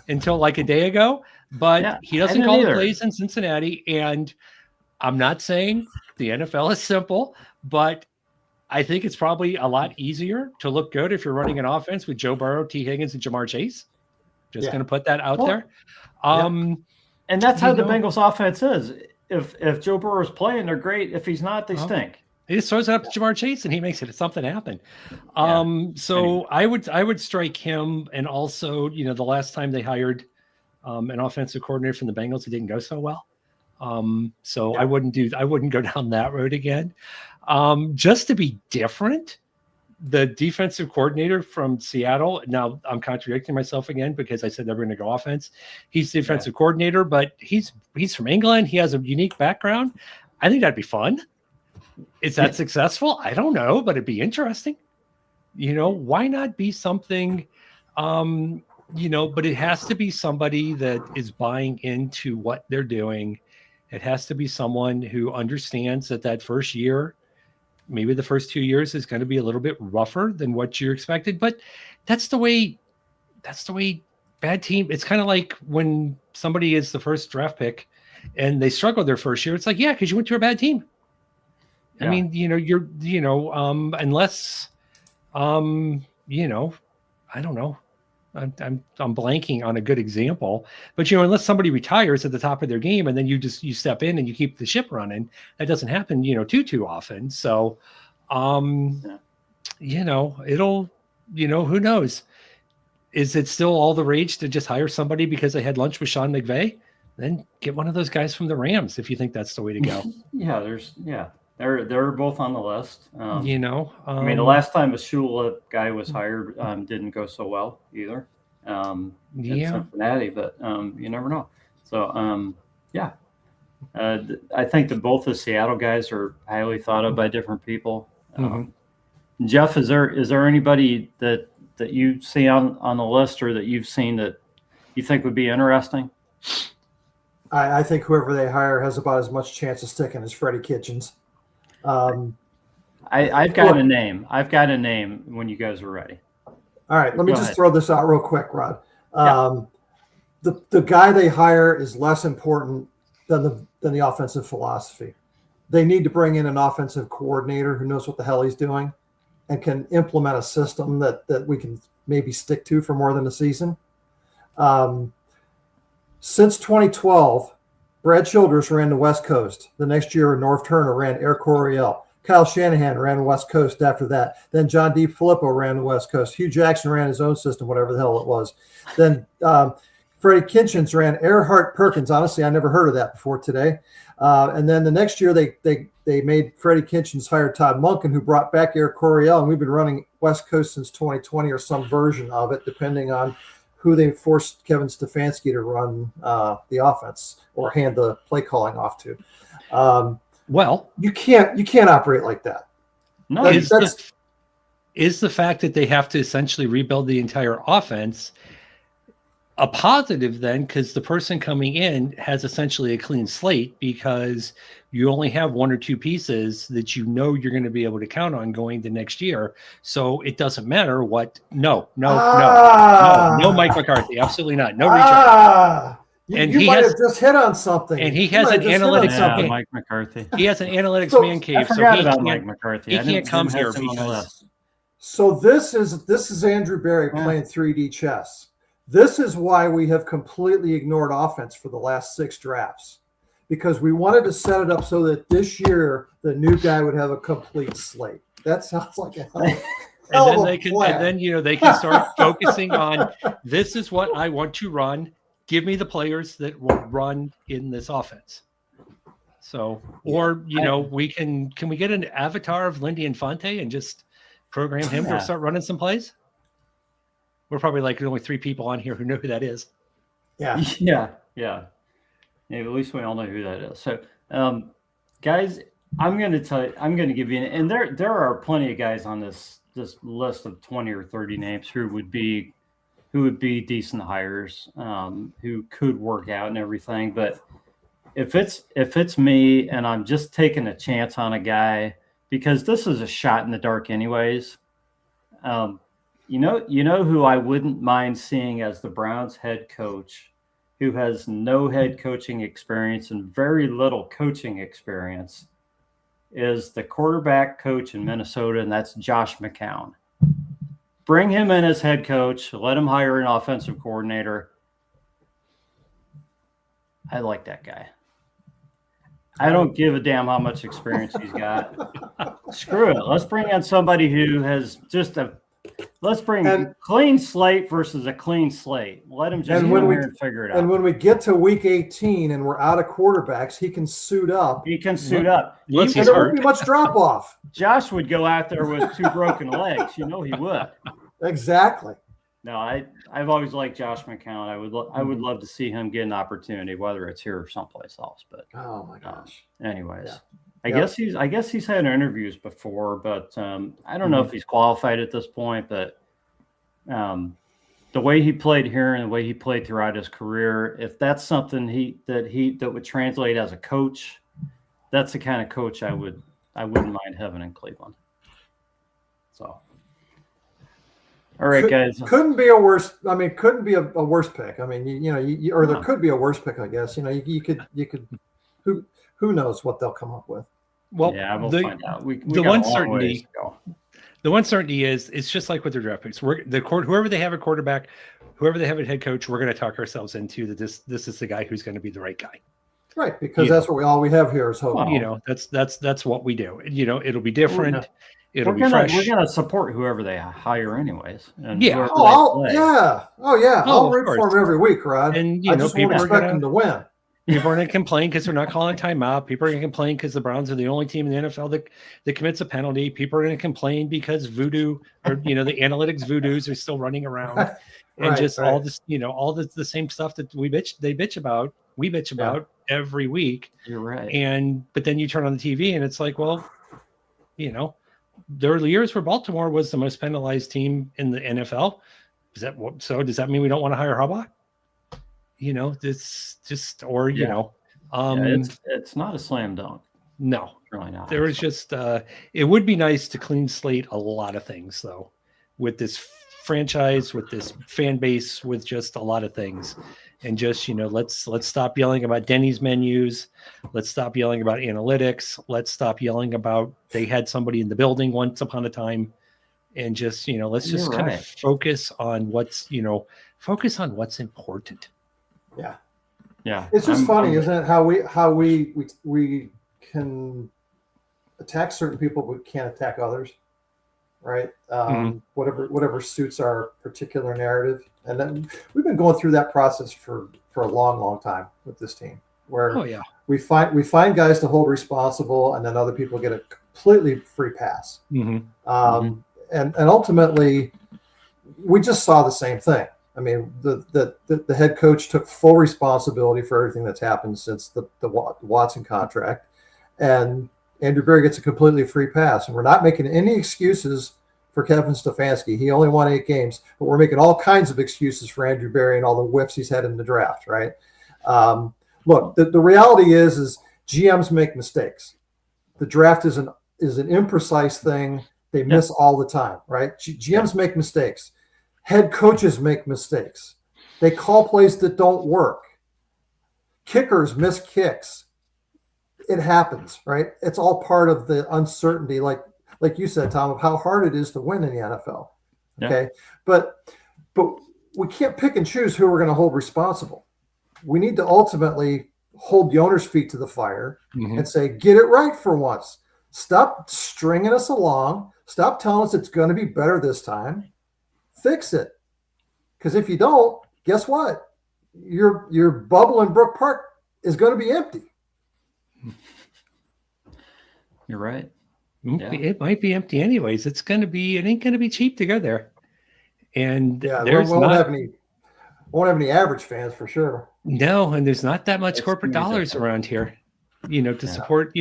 until like a day ago, but he doesn't call the plays in Cincinnati. And I'm not saying the NFL is simple, but I think it's probably a lot easier to look good if you're running an offense with Joe Burrow, T. Higgins, and Jamar Chase. Just going to put that out there. And that's how the Bengals offense is. If Joe Burrow is playing, they're great. If he's not, they stink. He just throws it up to Jamar Chase and he makes it something happen. So I would strike him. And also, the last time they hired an offensive coordinator from the Bengals, it didn't go so well. I wouldn't go down that road again. Just to be different, the defensive coordinator from Seattle. Now I'm contradicting myself again because I said they're going to go offense. He's the defensive coordinator, but he's from England. He has a unique background. I think that'd be fun. Is that successful? I don't know, but it'd be interesting. Why not be something, but it has to be somebody that is buying into what they're doing. It has to be someone who understands that first year, maybe the first 2 years is going to be a little bit rougher than what you expected, but that's the way bad team. It's kind of like when somebody is the first draft pick and they struggle their first year. It's like, because you went to a bad team. I mean, unless, I don't know. I'm blanking on a good example, but unless somebody retires at the top of their game and then you step in and you keep the ship running, that doesn't happen, too often. So, it'll, who knows? Is it still all the rage to just hire somebody because they had lunch with Sean McVay? Then get one of those guys from the Rams if you think that's the way to go. They're both on the list. I mean, the last time a Shula guy was hired didn't go so well either. In Cincinnati, but you never know. So I think that both the Seattle guys are highly thought of by different people. Jeff, is there anybody that you see on the list or that you've seen that you think would be interesting? I think whoever they hire has about as much chance of sticking as Freddie Kitchens. I've got a name. I've got a name when you guys are ready. All right, let me just throw this out real quick, Rod. The guy they hire is less important than the offensive philosophy. They need to bring in an offensive coordinator who knows what the hell he's doing and can implement a system that we can maybe stick to for more than a season. Since 2012, Brad Childress ran the West Coast. The next year, Norv Turner ran Air Coryell. Kyle Shanahan ran West Coast after that. Then John DeFilippo ran the West Coast. Hugh Jackson ran his own system, whatever the hell it was. Then Freddie Kitchens ran Earhart Perkins. Honestly, I never heard of that before today. And then the next year, they made Freddie Kitchens hire Todd Monken, who brought back Air Coryell, and we've been running West Coast since 2020 or some version of it, depending on who they forced Kevin Stefanski to run the offense or hand the play calling off to. Well, you can't operate like that. No, is the fact that they have to essentially rebuild the entire offense a positive then, because the person coming in has essentially a clean slate because you only have one or two pieces that you're going to be able to count on going the next year. So it doesn't matter what. No, Mike McCarthy. Absolutely not. No reach. And you might have just hit on something. And he has an analytics. Mike McCarthy. He has an analytics man cave. I forgot about Mike McCarthy. He can't come here because. So this is Andrew Berry playing 3D chess. This is why we have completely ignored offense for the last 6 drafts, because we wanted to set it up so that this year the new guy would have a complete slate. That sounds like a hell of a they can, plan. and then they can start focusing on this is what I want to run. Give me the players that will run in this offense. So, or we can we get an avatar of Lindy Infante and just program him to start running some plays? We're probably like the only 3 people on here who know who that is. Yeah. Yeah. At least we all know who that is. So, guys, I'm going to give you, and there are plenty of guys on this list of 20 or 30 names who would be decent hires, who could work out and everything. But if it's me and I'm just taking a chance on a guy, because this is a shot in the dark anyways. You know who I wouldn't mind seeing as the Browns head coach, who has no head coaching experience and very little coaching experience, is the quarterback coach in Minnesota, and that's Josh McCown. Bring him in as head coach. Let him hire an offensive coordinator. I like that guy. I don't give a damn how much experience he's got. Screw it. Let's bring in somebody who has let's bring a clean slate versus a clean slate. Let him just come here and figure it out. And when we get to week 18 and we're out of quarterbacks, he can suit up. There won't be much drop off. Josh would go out there with 2 broken legs. He would. Exactly. No, I've always liked Josh McCown. I would love to see him get an opportunity, whether it's here or someplace else. But oh my gosh. Anyways, I guess he's had interviews before, but I don't know if he's qualified at this point. But the way he played here and the way he played throughout his career, if that's something that would translate as a coach, that's the kind of coach I wouldn't mind having in Cleveland. So. All right, guys. Couldn't be a worse pick. I mean, or there could be a worse pick, I guess. You could. Who knows what they'll come up with? Well, we'll find out. The one certainty is it's just like with their draft picks. Whoever they have a quarterback, whoever they have a head coach, we're going to talk ourselves into that. This is the guy who's going to be the right guy. Right, because that's what all we have here is hope. Well, that's what we do. It'll be different. It'll be fresh. We're gonna support whoever they hire, anyways. And I'll root for them every week, Rod. And I just won't expect them to win. People are going to complain because they're not calling timeout. People are going to complain because the Browns are the only team in the NFL that commits a penalty. People are going to complain because voodoo or the analytics voodoos are still running around, and all this, all the same stuff that we bitch about every week. You're right. But then you turn on the TV and it's like, well, there were years where Baltimore was the most penalized team in the NFL. Does that mean we don't want to hire Harbaugh? It's just, it's not a slam dunk. No, really not. There was just, it would be nice to clean slate a lot of things though, with this franchise, with this fan base, with just a lot of things. And just, let's stop yelling about Denny's menus. Let's stop yelling about analytics. Let's stop yelling about they had somebody in the building once upon a time. And just, let's just kind of focus on what's important. Yeah. Yeah. It's just funny, isn't it? How we can attack certain people, but can't attack others. Right. Whatever suits our particular narrative. And then we've been going through that process for a long, long time with this team, where we find guys to hold responsible, and then other people get a completely free pass. And ultimately, we just saw the same thing. I mean, the head coach took full responsibility for everything that's happened since the Watson contract, and Andrew Berry gets a completely free pass. And we're not making any excuses for Kevin Stefanski. He only won 8 games, but we're making all kinds of excuses for Andrew Berry and all the whiffs he's had in the draft, right? Look, the reality is GMs make mistakes. The draft is an imprecise thing. They miss all the time, right? GMs make mistakes. Head coaches make mistakes. They call plays that don't work. Kickers miss kicks. It happens, right? It's all part of the uncertainty, like you said, Tom, of how hard it is to win in the NFL. Okay. But we can't pick and choose who we're going to hold responsible. We need to ultimately hold the owner's feet to the fire and say, get it right for once. Stop stringing us along. Stop telling us it's going to be better this time. Fix it. Because if you don't, guess what? Your bubble in Brook Park is going to be empty. You're right. It might be empty anyways. It ain't going to be cheap to go there. And yeah, there's won't have any average fans for sure. No, and there's not that much corporate dollars around here, to support,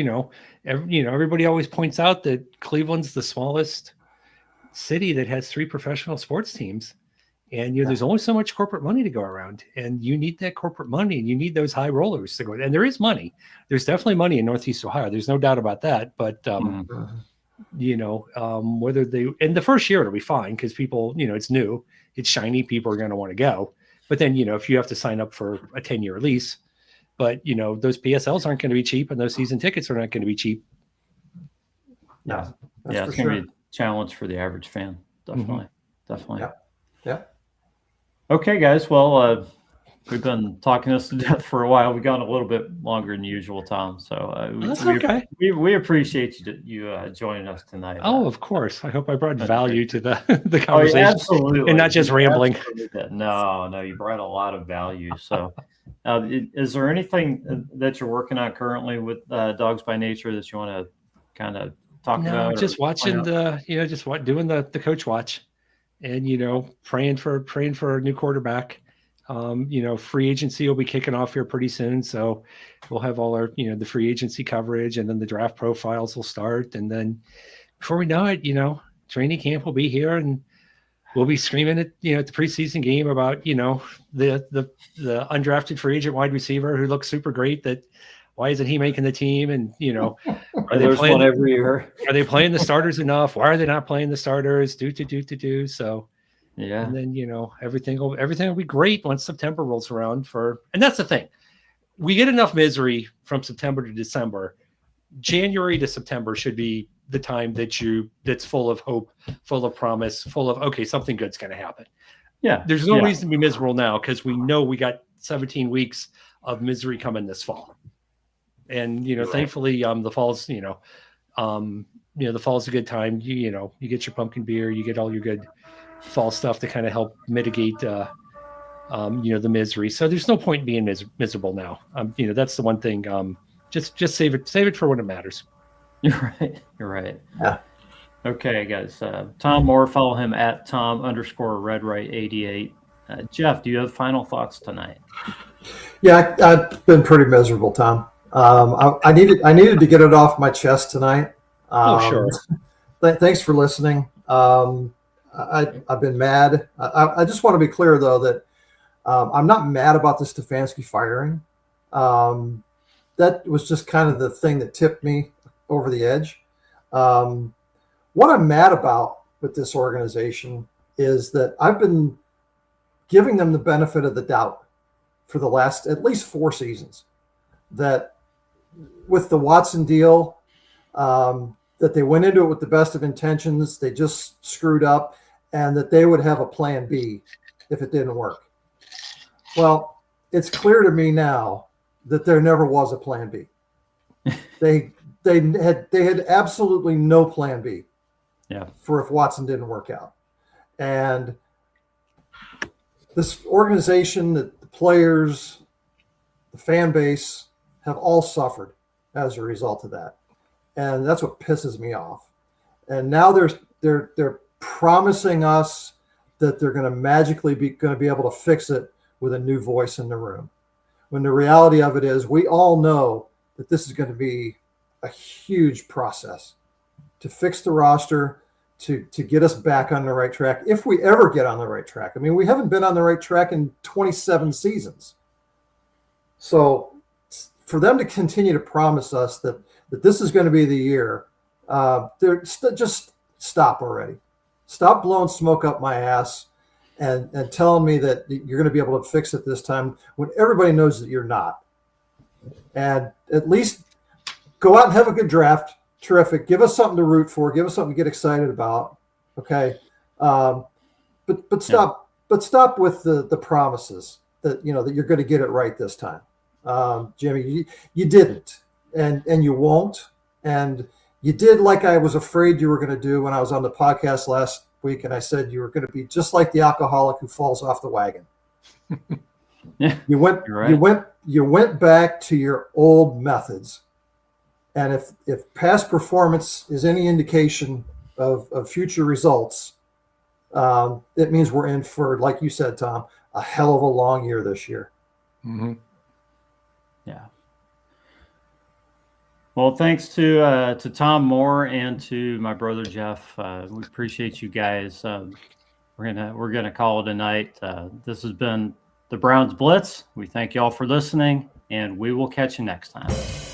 everybody always points out that Cleveland's the smallest city that has 3 professional sports teams. And, there's only so much corporate money to go around, and you need that corporate money, and you need those high rollers to go. And there is money. There's definitely money in Northeast Ohio. There's no doubt about that. But, whether in the first year, it'll be fine because people, it's new, it's shiny. People are going to want to go. But then, if you have to sign up for a 10-year lease, but, those PSLs aren't going to be cheap, and those season tickets are not going to be cheap. Yeah. It's going to be a challenge for the average fan. Definitely. Definitely. Yeah. Okay, guys. Well, we've been talking this to death for a while. We've gone a little bit longer than usual, Tom. So that's okay. We appreciate you joining us tonight. Oh, of course. I hope I brought value to the conversation. Oh, absolutely. And not just rambling. No, you brought a lot of value. So is there anything that you're working on currently with Dogs by Nature that you want to kind of talk about? Just watching doing the coach watch. And praying for a new quarterback. Free agency will be kicking off here pretty soon, so we'll have all our the free agency coverage, and then the draft profiles will start, and then before we know it, training camp will be here, and we'll be screaming at the preseason game about the undrafted free agent wide receiver who looks super great. That why isn't he making the team? And are they playing one every year? Are they playing the starters enough? Why are they not playing the starters? So yeah. And then everything will be great once September rolls around. And that's the thing. We get enough misery from September to December. January to September should be the time that's full of hope, full of promise, full of something good's going to happen. Yeah. There's no reason to be miserable now because we know we got 17 weeks of misery coming this fall. And thankfully, the fall's the fall's a good time. You get your pumpkin beer, you get all your good fall stuff to kind of help mitigate the misery. So there's no point in being miserable now. That's the one thing. Just save it for when it matters. You're right. Yeah. Okay, guys. Tom Moore, follow him at Tom_RedRight88. Jeff, do you have final thoughts tonight? Yeah, I've been pretty miserable, Tom. I needed to get it off my chest tonight. Sure. Thanks for listening. I've been mad. I just want to be clear, though, that I'm not mad about the Stefanski firing. That was just kind of the thing that tipped me over the edge. What I'm mad about with this organization is that I've been giving them the benefit of the doubt for the last at least 4 seasons. That with the Watson deal, that they went into it with the best of intentions, they just screwed up, and that they would have a plan B if it didn't work. Well, it's clear to me now that there never was a plan B. They had absolutely no plan B. Yeah. For if Watson didn't work out. And this organization, the players, the fan base have all suffered as a result of that. And that's what pisses me off. And now they're promising us that they're going to magically be able to fix it with a new voice in the room. When the reality of it is, we all know that this is going to be a huge process to fix the roster, to get us back on the right track, if we ever get on the right track. I mean, we haven't been on the right track in 27 seasons. So for them to continue to promise us that this is going to be the year, just stop already. Stop blowing smoke up my ass and telling me that you're going to be able to fix it this time when everybody knows that you're not. And at least go out and have a good draft. Terrific. Give us something to root for. Give us something to get excited about. Okay. But stop with the promises that that you're going to get it right this time. Jimmy, you didn't, and you won't. And You did like I was afraid you were going to do when I was on the podcast last week, and I said you were going to be just like the alcoholic who falls off the wagon. Yeah, You went, you're right. you went back to your old methods, and if past performance is any indication of future results, it means we're in for, like you said, Tom, a hell of a long year this year. Mm-hmm. Yeah. Well, thanks to Tom Moore and to my brother Jeff. We appreciate you guys. We're gonna call it a night. This has been the Browns Blitz. We thank y'all for listening, and we will catch you next time.